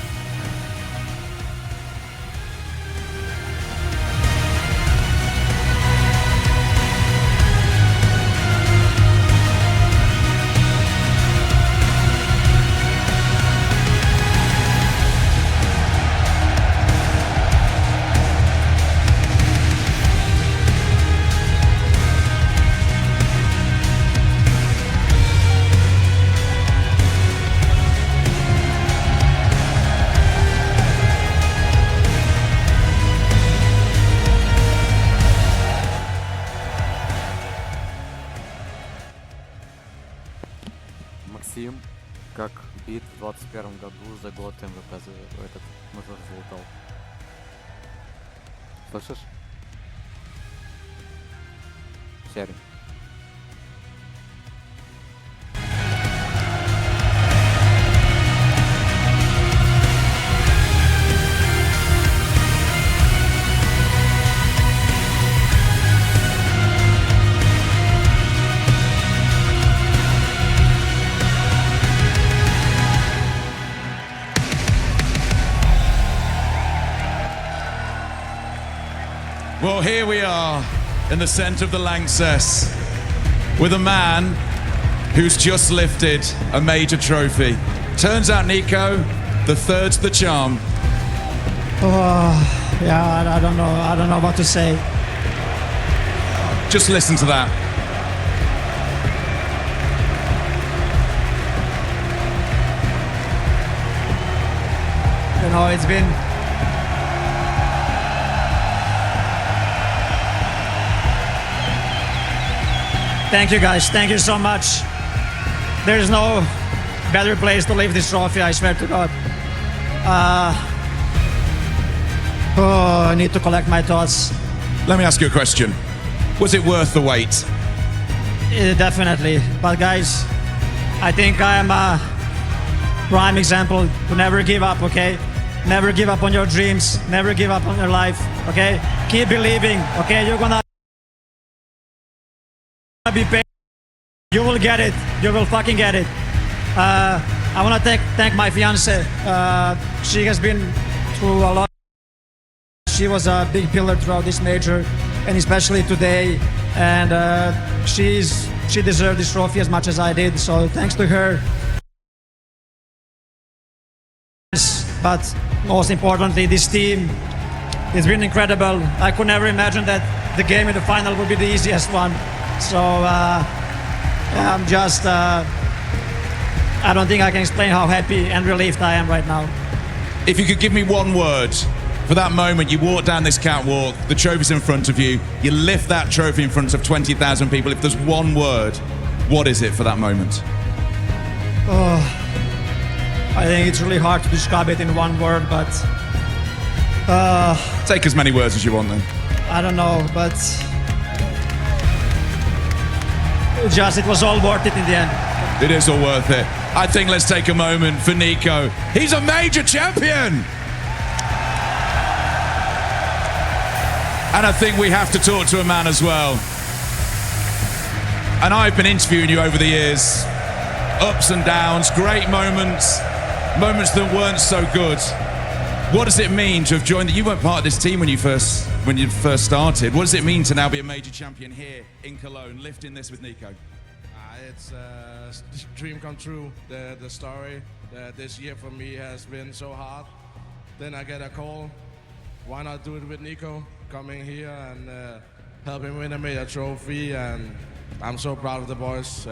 Максим, как бит в 21 году за год МВП этот Мажор залутал. Слышишь? Серый. Well, here we are in the centre of the Lanxess with a man who's just lifted a major trophy. Turns out, Nico, the third's the charm. Yeah, I don't know what to say. Just listen to that. You know, it's been Thank you guys. Thank you so much. There's no better place to leave this trophy, I swear to God. I need to collect my thoughts. Let me ask you a question. Was it worth the wait? Definitely. But guys, I think I am a prime example to never give up, okay? Never give up on your dreams. Never give up on your life, okay? Keep believing, okay? You're gonna be paid. You will get it. You will fucking get it. I want to thank my fiance. She has been through a lot. She was a big pillar throughout this major, and especially today. And she deserved this trophy as much as I did. So thanks to her. But most importantly, this team, it's been incredible. I could never imagine that the game in the final would be the easiest one. So I'm just, I don't think I can explain how happy and relieved I am right now. If you could give me one word for that moment, you walk down this catwalk, the trophy's in front of you, you lift that trophy in front of 20,000 people. If there's one word, what is it for that moment? I think it's really hard to describe it in one word, but Take as many words as you want then. I don't know, but it was all worth it in the end. It is all worth it. I think let's take a moment for Nico. He's a major champion! And I think we have to talk to a man as well. And I've been interviewing you over the years. Ups and downs, great moments, moments that weren't so good. What does it mean to have joined? You weren't part of this team when you first started. What does it mean to now be a major champion here in Cologne, lifting this with Nico? It's a dream come true. The story this year for me has been so hard. Then I get a call. Why not do it with Nico? Coming here and help him win a major trophy, and I'm so proud of the boys.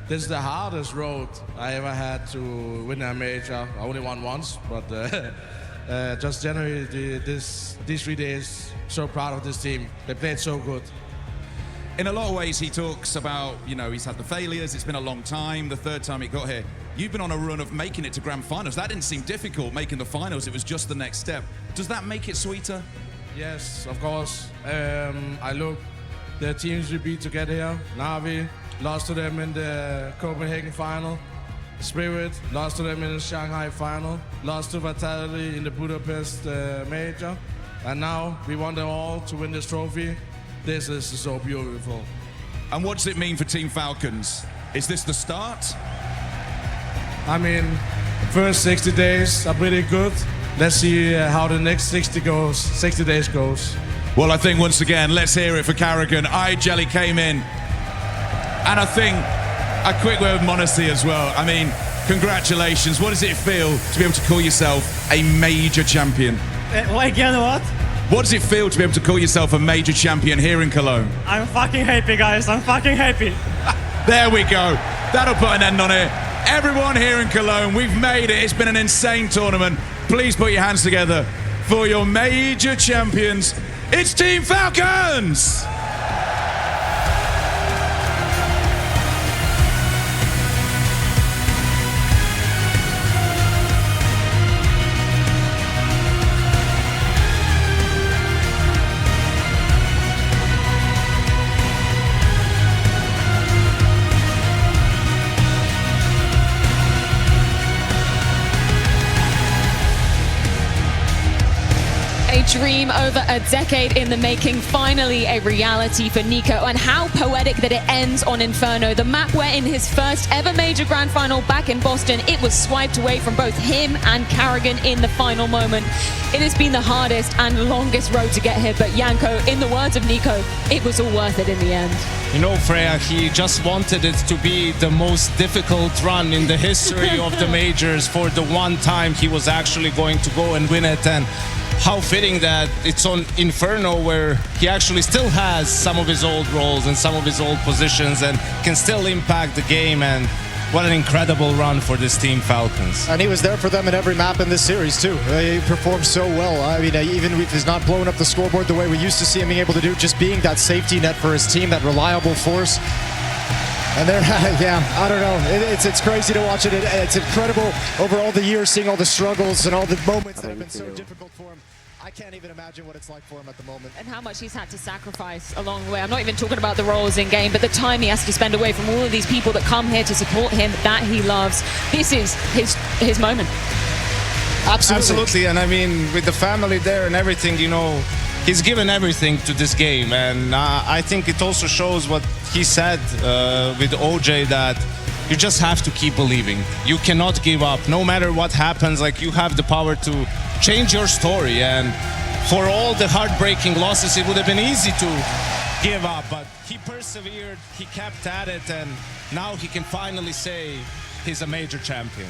This is the hardest road I ever had to win a major. I only won once, but just generally these 3 days, so proud of this team. They played so good. In a lot of ways, he talks about, he's had the failures, it's been a long time, the third time he got here. You've been on a run of making it to grand finals. That didn't seem difficult, making the finals. It was just the next step. Does that make it sweeter? Yes, of course. I look the teams we beat to get here. Navi, lost to them in the Copenhagen final. Spirit, lost to them in the Shanghai final. Lost to Vitality in the Budapest major. And now we want them all to win this trophy. This is so beautiful. And what does it mean for Team Falcons? Is this the start? I mean, first 60 days are pretty good. Let's see how the next 60 days goes. Well, I think once again, let's hear it for Carrigan. Jelly came in. And I think a quick word of modesty as well. I mean, congratulations. What does it feel to be able to call yourself a major champion? Again, what? What does it feel to be able to call yourself a major champion here in Cologne? I'm fucking happy, guys. I'm fucking happy. There we go. That'll put an end on it. Everyone here in Cologne, we've made it. It's been an insane tournament. Please put your hands together for your major champions. It's Team Falcons! Dream over a decade in the making, finally a reality for Nico, and how poetic that it ends on Inferno, the map where in his first ever major grand final back in Boston, it was swiped away from both him and Carrigan in the final moment. It has been the hardest and longest road to get here, but Janko, in the words of Nico, it was all worth it in the end. Freya, he just wanted it to be the most difficult run in the history of the majors for the one time he was actually going to go and win it. And how fitting that it's on Inferno, where he actually still has some of his old roles and some of his old positions and can still impact the game. And what an incredible run for this team, Falcons. And he was there for them in every map in this series, too. He performed so well. I mean, even if he's not blowing up the scoreboard the way we used to see him being able to do, just being that safety net for his team, that reliable force. And they're, yeah, I don't know. It's crazy to watch it. It's incredible over all the years, seeing all the struggles and all the moments that have been so difficult for him. I can't even imagine what it's like for him at the moment. And how much he's had to sacrifice along the way. I'm not even talking about the roles in game, but the time he has to spend away from all of these people that come here to support him, that he loves. This is his moment. Absolutely, and I mean, with the family there and everything, you know, he's given everything to this game, and I think it also shows what he said with OJ, that you just have to keep believing. You cannot give up, no matter what happens. Like, you have the power to change your story, and for all the heartbreaking losses, it would have been easy to give up, but he persevered, he kept at it, and now he can finally say he's a major champion.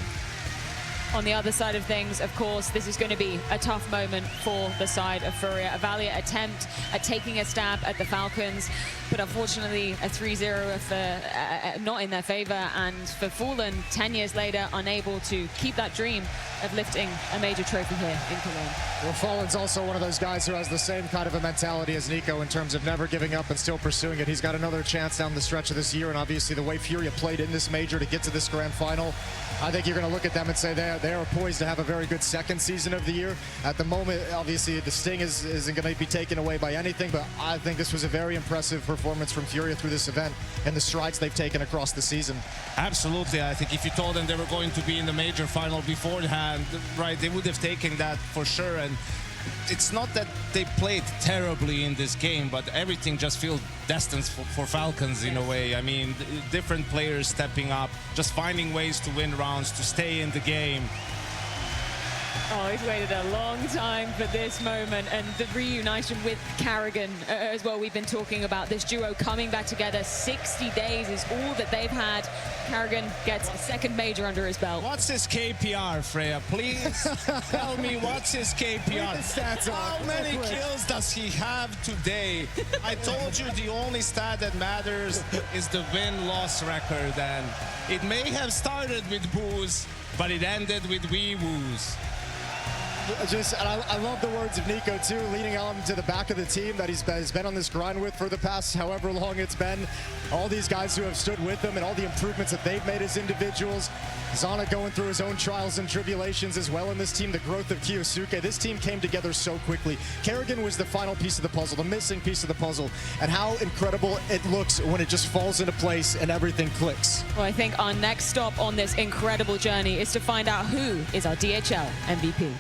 On the other side of things, of course, this is going to be a tough moment for the side of FURIA. A valiant attempt at taking a stab at the Falcons, but unfortunately a 3-0 not in their favor, and for Fallen, 10 years later, unable to keep that dream of lifting a major trophy here in Cologne. Well, Fallen's also one of those guys who has the same kind of a mentality as Nico in terms of never giving up and still pursuing it. He's got another chance down the stretch of this year, and obviously the way FURIA played in this major to get to this grand final, I think you're going to look at them and say they are poised to have a very good second season of the year. At the moment, obviously, the sting isn't going to be taken away by anything, but I think this was a very impressive performance from FURIA through this event and the strides they've taken across the season. Absolutely. I think if you told them they were going to be in the major final beforehand, right, they would have taken that for sure. And it's not that they played terribly in this game, but everything just feels destined for Falcons in a way. I mean, different players stepping up, just finding ways to win rounds, to stay in the game. Oh, he's waited a long time for this moment, and the reunition with Karrigan as well. We've been talking about this duo coming back together. 60 days is all that they've had. Karrigan gets a second major under his belt. What's his KPR, Freya? Please tell me what's his KPR. How many kills does he have today? I told you the only stat that matters is the win-loss record, and it may have started with boos, but it ended with wee-woos. I love the words of Nico too, leading on to the back of the team that he's been on this grind with for the past however long it's been. All these guys who have stood with him and all the improvements that they've made as individuals. Zana going through his own trials and tribulations as well in this team, the growth of Kiyosuke. This team came together so quickly. Karrigan was the final piece of the puzzle, the missing piece of the puzzle, and how incredible it looks when it just falls into place and everything clicks. Well, I think our next stop on this incredible journey is to find out who is our DHL MVP.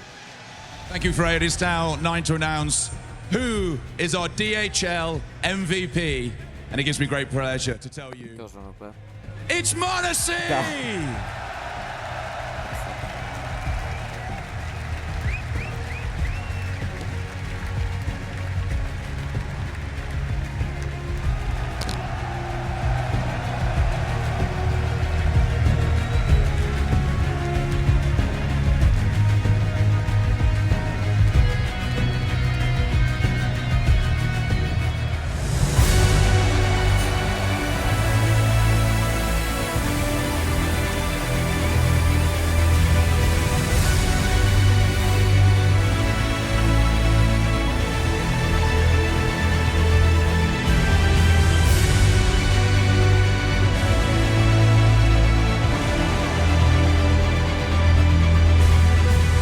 Thank you, Freya. It is now 9 to announce who is our DHL MVP. And it gives me great pleasure to tell you, it's m0NESY!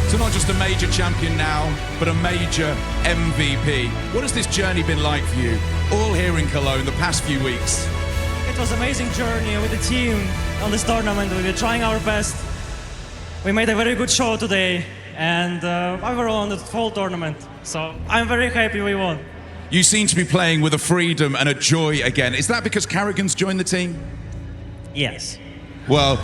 So not just a major champion now, but a major MVP. What has this journey been like for you, all here in Cologne, the past few weeks? It was an amazing journey with the team on this tournament. We were trying our best. We made a very good show today, and overall on the whole tournament. So I'm very happy we won. You seem to be playing with a freedom and a joy again. Is that because Karrigan's joined the team? Yes. Well,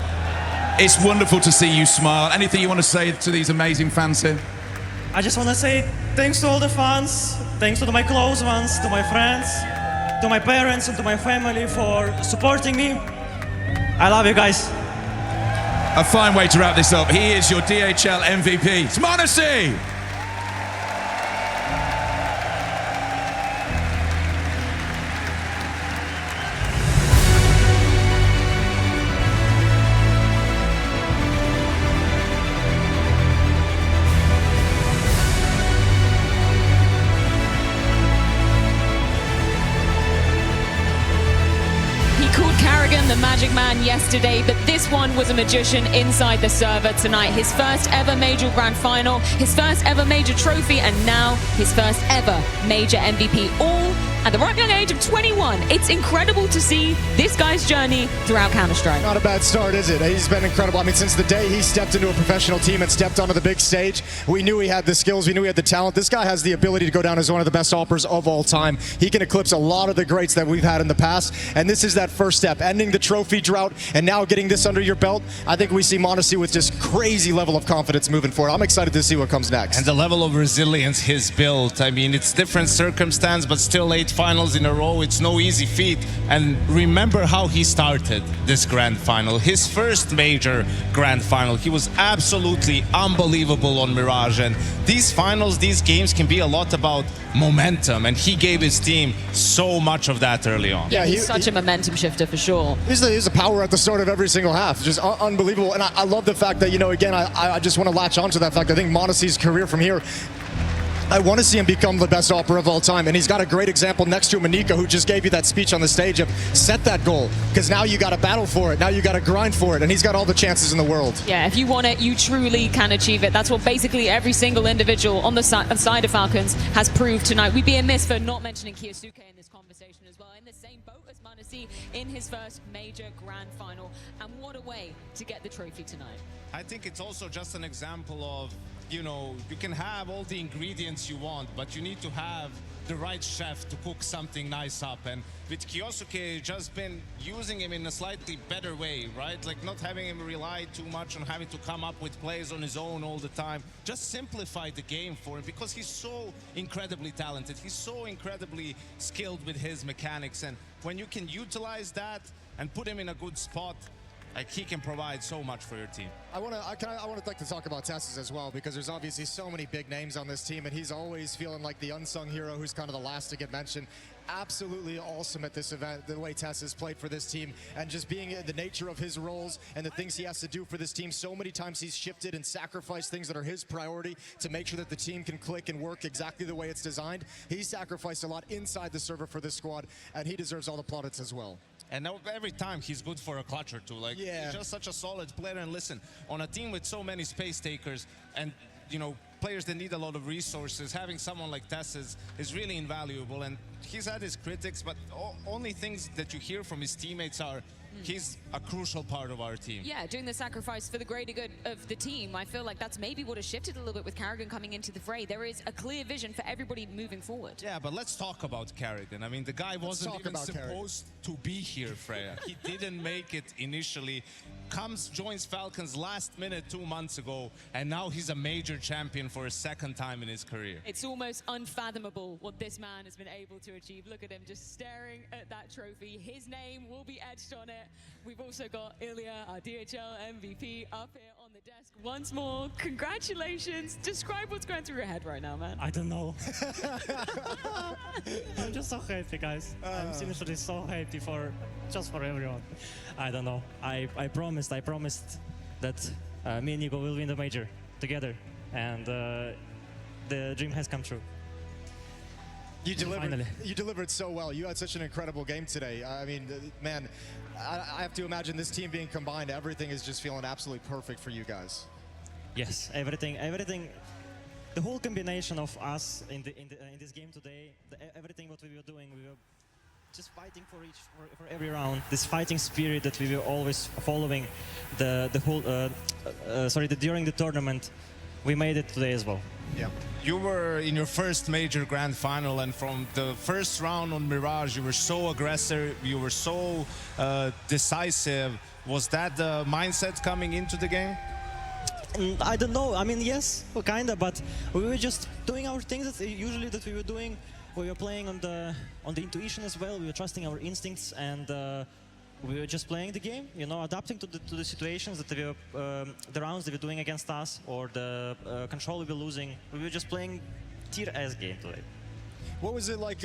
it's wonderful to see you smile. Anything you want to say to these amazing fans here? I just want to say thanks to all the fans, thanks to my close ones, to my friends, to my parents and to my family for supporting me. I love you guys. A fine way to wrap this up. He is your DHL MVP. It's m0NESY! magician yesterday, but this one was a magician inside the server tonight. His first ever major grand final, his first ever major trophy, and now his first ever major MVP, all at the ripe young age of 21. It's incredible to see this guy's journey throughout Counter-Strike. Not a bad start, is it? He's been incredible. I mean, since the day he stepped into a professional team and stepped onto the big stage, we knew he had the skills, we knew he had the talent. This guy has the ability to go down as one of the best operators of all time. He can eclipse a lot of the greats that we've had in the past, and this is that first step, ending the trophy drought and now getting this under your belt. I think we see m0NESY with just crazy level of confidence moving forward. I'm excited to see what comes next. And the level of resilience he's built. I mean, it's different circumstance, but still 8 finals in a row. It's no easy feat. And remember how he started this grand final. His first major grand final. He was absolutely unbelievable on Mirage. And these finals, these games can be a lot about momentum. And he gave his team so much of that early on. Yeah, he's such a momentum shifter for sure. He's the power at the start of every single half. Just unbelievable. And I love the fact that, you know, again, I just want to latch onto that fact. I think m0NESY's career from here, I want to see him become the best operator of all time, and he's got a great example next to him, NiKo, who just gave you that speech on the stage of set that goal, because now you got to battle for it, now you got to grind for it, and he's got all the chances in the world. Yeah, if you want it, you truly can achieve it. That's what basically every single individual on the side of Falcons has proved tonight. We'd be amiss for not mentioning Kyosuke in this conversation as well, in the same boat as m0NESY in his first major grand final, and what a way to get the trophy tonight. I think it's also just an example of, you know, you can have all the ingredients you want, but you need to have the right chef to cook something nice up. And with Kyosuke, just been using him in a slightly better way, right? Like not having him rely too much on having to come up with plays on his own all the time. Just simplify the game for him because he's so incredibly talented. He's so incredibly skilled with his mechanics. And when you can utilize that and put him in a good spot, like he can provide so much for your team. I want to talk about TeSeS as well, because there's obviously so many big names on this team, and he's always feeling like the unsung hero who's kind of the last to get mentioned. Absolutely awesome at this event, the way TeSeS played for this team, and just being the nature of his roles and the things he has to do for this team. So many times he's shifted and sacrificed things that are his priority to make sure that the team can click and work exactly the way it's designed. He sacrificed a lot inside the server for this squad, and he deserves all the plaudits as well. And now every time he's good for a clutch or two. Like, yeah, he's just such a solid player. And listen, on a team with so many space takers and, you know, players that need a lot of resources, having someone like TeSeS is really invaluable. And he's had his critics, but only things that you hear from his teammates are he's a crucial part of our team. Yeah, doing the sacrifice for the greater good of the team. I feel like that's maybe what has shifted a little bit with Karrigan coming into the fray. There is a clear vision for everybody moving forward. Yeah, but let's talk about Karrigan. I mean, the guy wasn't even supposed to be here, Freya. He didn't make it initially. Joins Falcons last minute 2 months ago, and now he's a major champion for a second time in his career. It's almost unfathomable what this man has been able to achieve. Look at him just staring at that trophy. His name will be etched on it. We've also got Ilya, our DHL MVP, up here on the desk once more. Congratulations. Describe what's going through your head right now, man. I don't know. I'm just so happy, guys. I'm seriously so happy just for everyone. I don't know. I promised that me and NiKo will win the major together, and the dream has come true. You delivered so well. You had such an incredible game today. I mean, man, I have to imagine this team being combined, everything is just feeling absolutely perfect for you guys. Yes, everything. The whole combination of us in this game today, everything what we were doing, we were just fighting for every round. This fighting spirit that we were always following during the tournament, we made it today as well. Yeah. You were in your first major grand final, and from the first round on Mirage, you were so aggressive, you were so decisive. Was that the mindset coming into the game? I don't know. I mean, yes, kinda, but we were just doing our things that we were doing. We were playing on the intuition as well. We were trusting our instincts, and we were just playing the game, you know, adapting to the situations that the rounds they were doing against us, or the control we were losing. We were just playing tier S game today. What was it like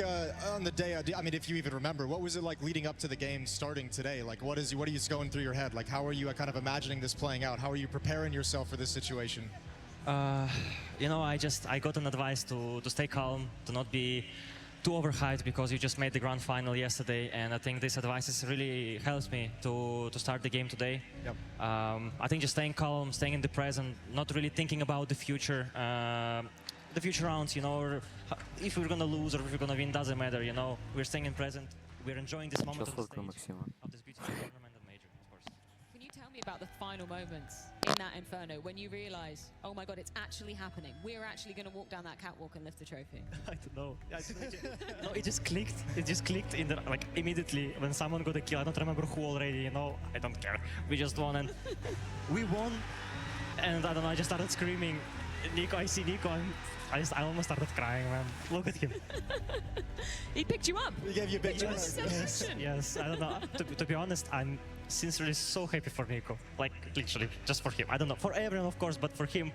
on the day? I mean, if you even remember, what was it like leading up to the game starting today? Like, what are you going through your head? Like, how are you kind of imagining this playing out? How are you preparing yourself for this situation? You know, I got an advice to stay calm, to too overhyped because you just made the grand final yesterday, and I think this advice really helps me to start the game today. Yep. I think just staying calm, staying in the present, not really thinking about the future rounds, you know, or if we're gonna lose or if we're gonna win, doesn't matter, you know. We're staying in present, we're enjoying this moment of the stage, of this beautiful tournament and major, of course. Can you tell me about the final moments in that Inferno when you realize, oh my god, it's actually happening. We're actually going to walk down that catwalk and lift the trophy. I don't know. No, it just clicked. It just clicked in the, like, immediately when someone got a kill. I don't remember who already, you know. I don't care. We just won, and we won. And I don't know, I just started screaming. Nico, I see Nico, and I almost started crying, man. Look at him. He picked you up. He gave you a big Yes, yes, I don't know. To be honest, I'm sincerely so happy for Nico. Like, literally, just for him. I don't know, for everyone, of course, but for him,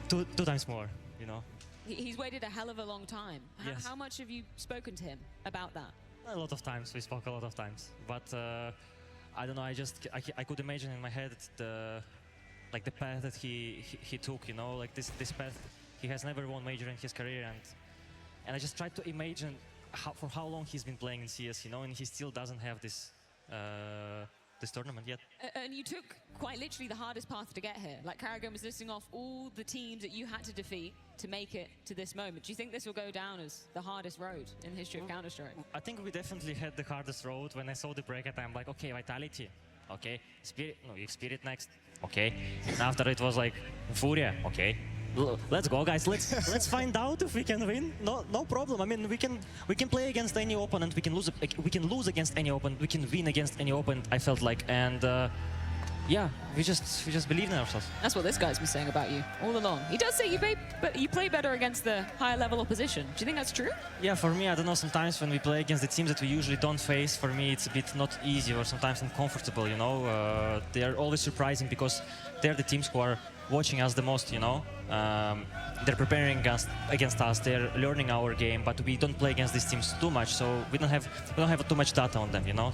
two times more, you know. He's waited a hell of a long time. Yes. How much have you spoken to him about that? A lot of times. We spoke a lot of times. But I don't know, I could imagine in my head the path that he took, you know, like this path. He has never won major in his career, and I just tried to imagine for how long he's been playing in CS, you know, and he still doesn't have this tournament yet. And you took quite literally the hardest path to get here. Like, Karrigan was listing off all the teams that you had to defeat to make it to this moment. Do you think this will go down as the hardest road in the history of Counter-Strike? I think we definitely had the hardest road. When I saw the bracket, I'm like, okay, Vitality, okay, Spirit next, okay. And after it was like, FURIA, okay. Let's go, guys. Let's find out if we can win. No problem. I mean, we can play against any opponent. We can lose against any opponent. We can win against any opponent. I felt like, and yeah, we just believe in ourselves. That's what this guy's been saying about you all along. He does say you play better against the higher level opposition. Do you think that's true? Yeah, for me, I don't know. Sometimes when we play against the teams that we usually don't face, for me it's a bit not easy or sometimes uncomfortable. You know, they are always surprising because they're the teams who are watching us the most, you know. They're preparing against us, they're learning our game, but we don't play against these teams too much, so we don't have too much data on them, you know.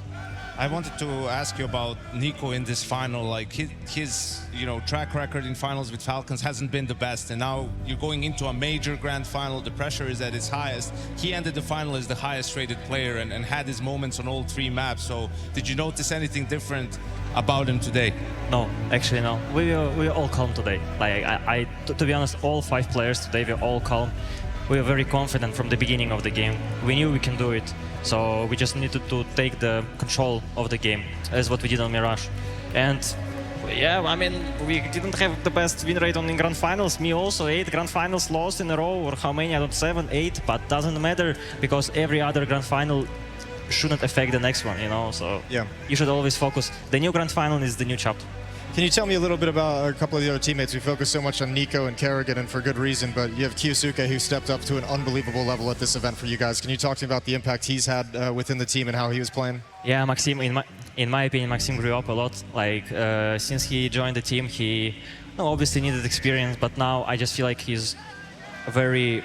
I wanted to ask you about Nico in this final. Like his track record in finals with Falcons hasn't been the best, and now you're going into a major grand final. The pressure is at its highest. He ended the final as the highest rated player and had his moments on all 3 maps. So did you notice anything different about him today? No, actually no. We were all calm today. Like to be honest, all 5 players today were all calm. We were very confident from the beginning of the game. We knew we can do it, so we just needed to take the control of the game, as what we did on Mirage. And yeah, I mean, we didn't have the best win rate in grand finals. Me also, 8 grand finals lost in a row, or how many? I don't know, 7, 8, but doesn't matter because every other grand final shouldn't affect the next one, you know. So yeah, you should always focus. The new grand final is the new chapter. Can you tell me a little bit about a couple of the other teammates? We focus so much on Nico and Karrigan, and for good reason, but you have Kyosuke, who stepped up to an unbelievable level at this event for you guys. Can you talk to me about the impact he's had within the team and how he was playing? Yeah, Maxime, in my opinion, Maxime grew up a lot. Like, since he joined the team, he obviously needed experience, but now I just feel like he's very,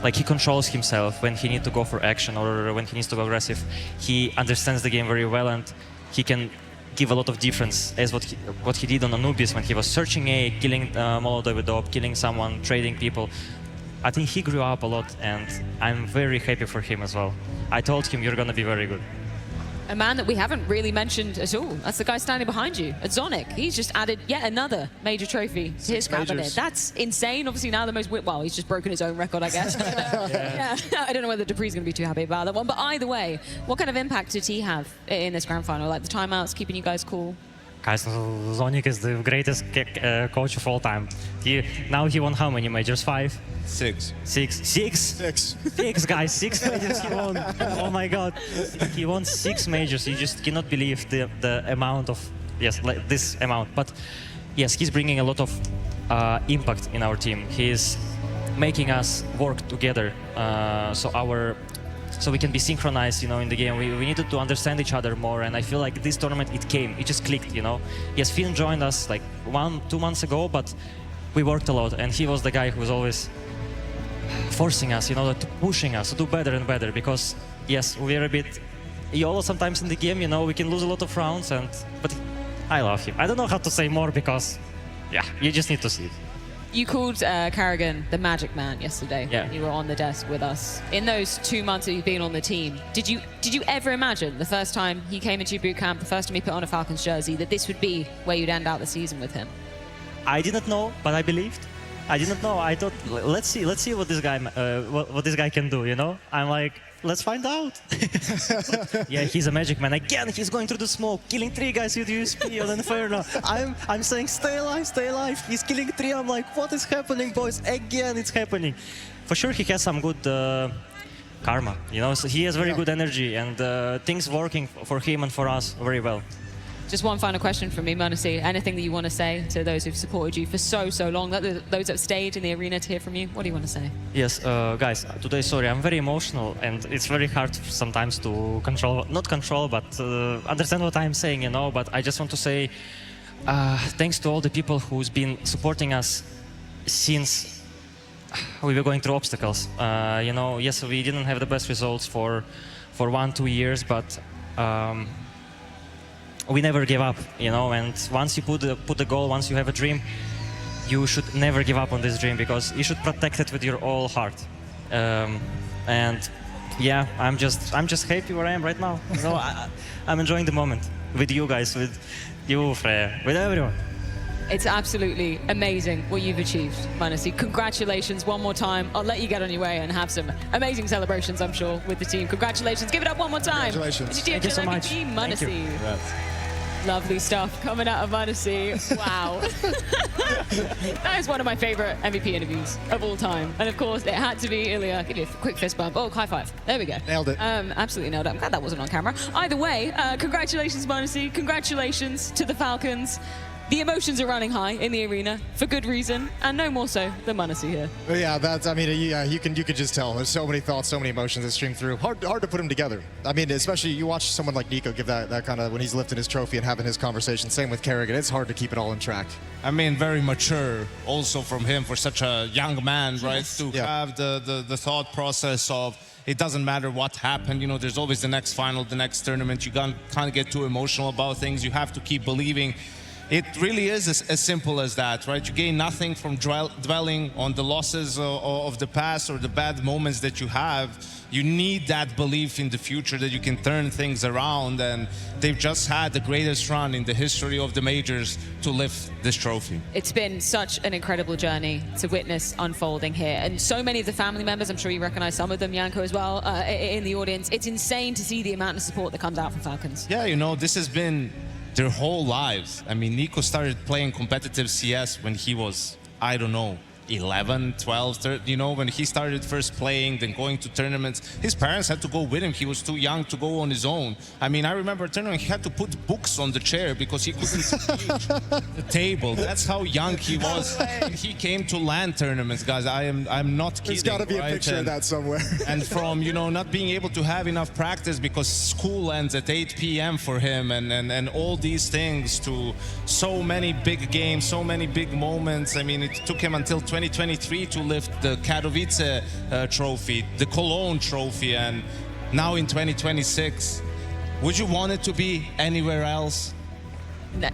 like, he controls himself when he needs to go for action or when he needs to go aggressive. He understands the game very well, and he can give a lot of difference, as what he did on Anubis when he was searching A, killing Molotov with Dope, killing someone, trading people. I think he grew up a lot, and I'm very happy for him as well. I told him, you're gonna be very good. A man that we haven't really mentioned at all. That's the guy standing behind you, Zonic. He's just added yet another major trophy to his cabinet. That's insane. Obviously now the most, well, he's just broken his own record, I guess. Yeah. I don't know whether Dupree's going to be too happy about that one, but either way, what kind of impact did he have in this grand final? Like the timeouts, keeping you guys cool? Guys, Zonic is the greatest coach of all time. Now he won how many majors? 5? 6. 6, guys, 6 majors he won. Oh my god. He won 6 majors. You just cannot believe the amount of, yes, like this amount. But yes, he's bringing a lot of impact in our team. He's making us work together so we can be synchronized, you know, in the game. We needed to understand each other more, and I feel like this tournament, it just clicked, you know. Yes, Finn joined us like 1-2 months ago, but we worked a lot, and he was the guy who was always forcing us, you know, pushing us to do better and better, because yes, we're a bit YOLO sometimes in the game, you know, we can lose a lot of rounds, but I love him. I don't know how to say more because, yeah, you just need to see it. You called Carrigan the Magic Man yesterday. Yeah. You were on the desk with us. In those 2 months that you've been on the team, did you ever imagine the first time he came into your boot camp, the first time he put on a Falcons jersey, that this would be where you'd end out the season with him? I didn't know, but I believed. I didn't know. I thought, let's see what this guy, what this guy can do. You know, I'm like, let's find out. Yeah, he's a magic man. Again, he's going through the smoke, killing 3 guys with USP on Inferno. I'm saying, stay alive, stay alive. He's killing 3. I'm like, what is happening, boys? Again, it's happening. For sure, he has some good karma. You know, so he has very good energy, and things working for him and for us very well. Just one final question from me, Manasi. Anything that you want to say to those who've supported you for so long, those that have stayed in the arena to hear from you? What do you want to say? Yes, guys, today, sorry, I'm very emotional, and it's very hard sometimes to not control, but understand what I'm saying, you know, but I just want to say thanks to all the people who's been supporting us since we were going through obstacles. You know, yes, we didn't have the best results for 1-2 years, but we never give up, you know, and once you put a goal, once you have a dream, you should never give up on this dream, because you should protect it with your whole heart. And yeah, I'm just happy where I am right now. You know, I'm enjoying the moment with you guys, with you, Freya, with everyone. It's absolutely amazing what you've achieved, Manasi. Congratulations one more time. I'll let you get on your way and have some amazing celebrations, I'm sure, with the team. Congratulations. Give it up one more time. Congratulations. Thank you so much. Manasi. Lovely stuff coming out of Manasi. Wow. That is one of my favorite MVP interviews of all time. And of course, it had to be Ilya. Give you a quick fist bump. Oh, high five. There we go. Nailed it. Absolutely nailed it. I'm glad that wasn't on camera. Either way, congratulations, Manasi. Congratulations to the Falcons. The emotions are running high in the arena for good reason, and no more so than Manasi here. Yeah, you can just tell. There's so many thoughts, so many emotions that stream through. Hard to put them together. I mean, especially you watch someone like Nico give that kind of, when he's lifting his trophy and having his conversation. Same with Carrigan. It's hard to keep it all in track. I mean, very mature also from him for such a young man, right? Yes. To have the thought process of, it doesn't matter what happened, you know, there's always the next final, the next tournament. You can't get too emotional about things. You have to keep believing. It really is as simple as that, right? You gain nothing from dwelling on the losses of the past or the bad moments that you have. You need that belief in the future that you can turn things around, and they've just had the greatest run in the history of the majors to lift this trophy. It's been such an incredible journey to witness unfolding here, and so many of the family members, I'm sure you recognize some of them, Janko as well, in the audience. It's insane to see the amount of support that comes out from Falcons. Yeah, you know, this has been their whole lives. I mean, Nico started playing competitive CS when he was, I don't know, 11, 12, 13, you know, when he started first playing, then going to tournaments. His parents had to go with him. He was too young to go on his own. I mean, I remember a tournament, he had to put books on the chair because he couldn't reach the table. That's how young he was. He came to LAN tournaments, guys. I'm not kidding. There's got to be a picture of that somewhere. And from, you know, not being able to have enough practice because school ends at 8 p.m. for him, and all these things, to so many big games, so many big moments. I mean, it took him until 2023 to lift the Katowice trophy, the Cologne trophy, and now in 2026. Would you want it to be anywhere else?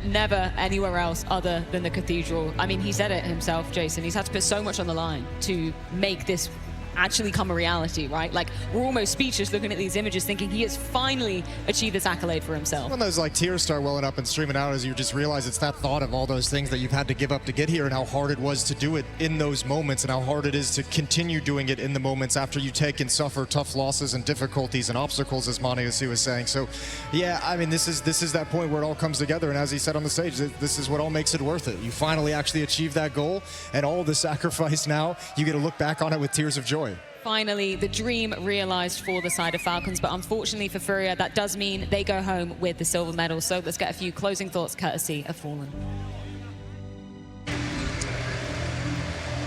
Never anywhere else other than the Cathedral. I mean, he said it himself, Jason. He's had to put so much on the line to make this actually come a reality, right? Like, we're almost speechless looking at these images thinking he has finally achieved this accolade for himself. When those like tears start welling up and streaming out, as you just realize it's that thought of all those things that you've had to give up to get here, and how hard it was to do it in those moments, and how hard it is to continue doing it in the moments after you take and suffer tough losses and difficulties and obstacles, as Manasi was saying. So yeah, I mean, this is that point where it all comes together, and as he said on the stage, this is what all makes it worth it. You finally actually achieve that goal, and all the sacrifice now, you get to look back on it with tears of joy. Finally, the dream realized for the side of Falcons, but unfortunately for FURIA, that does mean they go home with the silver medal. So let's get a few closing thoughts courtesy of Fallen.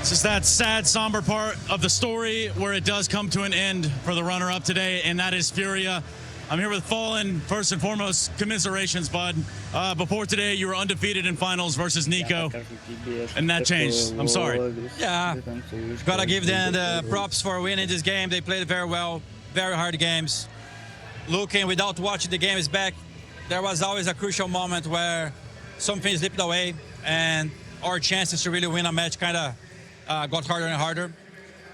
This is that sad, somber part of the story where it does come to an end for the runner-up today, and that is FURIA. I'm here with Fallen. First and foremost, commiserations, bud. Before today, you were undefeated in finals versus Nico, and that changed. I'm sorry. Yeah, gotta give them the props for winning this game. They played very well, very hard games. Looking without watching the games back, there was always a crucial moment where something slipped away, and our chances to really win a match kind of got harder and harder.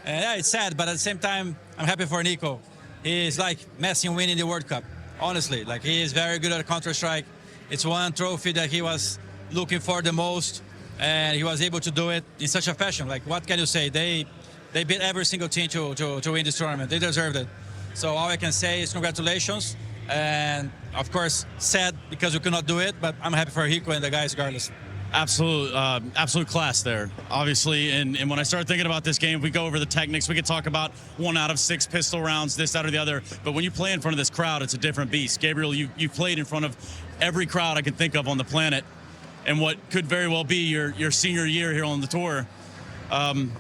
And yeah, it's sad, but at the same time, I'm happy for Nico. He's like Messi winning the World Cup, honestly. Like, he is very good at Counter-Strike. It's one trophy that he was looking for the most, and he was able to do it in such a fashion. Like, what can you say? They beat every single team to win this tournament. They deserved it. So all I can say is congratulations. And of course, sad because we could not do it, but I'm happy for Rico and the guys regardless. Absolute class there, obviously. And when I start thinking about this game, if we go over the techniques, we could talk about 1 out of 6 pistol rounds, this, that, or the other. But when you play in front of this crowd, it's a different beast. Gabriel, you played in front of every crowd I can think of on the planet, and what could very well be your senior year here on the tour. I'm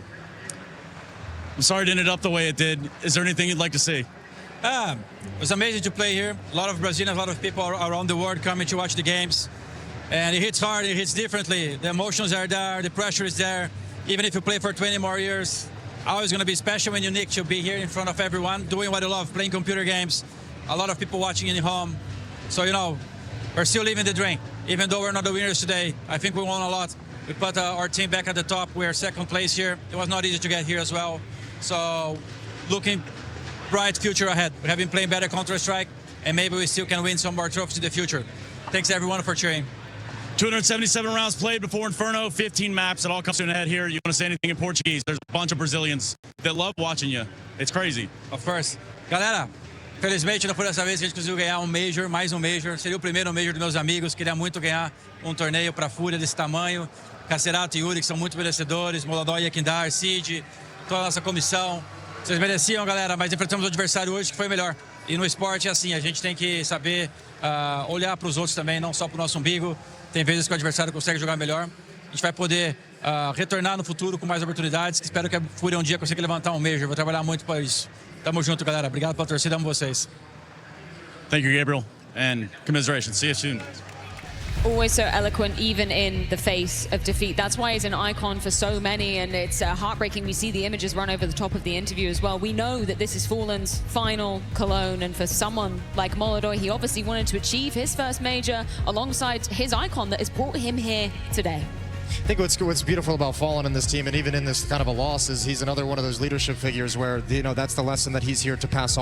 sorry it ended up the way it did. Is there anything you'd like to see? It was amazing to play here. A lot of Brazilians, a lot of people around the world coming to watch the games. And it hits hard, it hits differently. The emotions are there, the pressure is there. Even if you play for 20 more years, always going to be special and unique to be here in front of everyone, doing what you love, playing computer games. A lot of people watching in home. So, you know, we're still living the dream. Even though we're not the winners today, I think we won a lot. We put our team back at the top. We're second place here. It was not easy to get here as well. So, looking bright future ahead. We have been playing better Counter-Strike, and maybe we still can win some more trophies in the future. Thanks everyone for cheering. 277 rounds played before Inferno, 15 maps. It all comes to an head here. You want to say anything in Portuguese? There's a bunch of Brazilians that love watching you. It's crazy. Of course. Galera, felizmente não foi dessa vez que a gente conseguiu ganhar um Major, mais um Major. Seria o primeiro Major dos meus amigos. Queria muito ganhar um torneio para FURIA desse tamanho. Cacerato e Yuri, que são muito merecedores. Molodói, Yakindar, Cid, toda a nossa comissão. Vocês mereciam, galera, mas enfrentamos um adversário hoje que foi melhor. E no esporte é assim, a gente tem que saber olhar para os outros também, não só para o nosso umbigo. Tem vezes que o adversário consegue jogar melhor. A gente vai poder retornar no futuro com mais oportunidades. Espero que a FURIA um dia consiga levantar um Major. Vou trabalhar muito para isso. Tamo junto, galera. Obrigado pela torcida, amo vocês. Thank you, Gabriel, and commiserations. See you soon. Always so eloquent, even in the face of defeat. That's why he's an icon for so many, and it's heartbreaking. We see the images run over the top of the interview as well. We know that this is Fallen's final Cologne, and for someone like Molodói, he obviously wanted to achieve his first major alongside his icon that has brought him here today. I think what's beautiful about Fallen in this team, and even in this kind of a loss, is he's another one of those leadership figures where, you know, that's the lesson that he's here to pass on.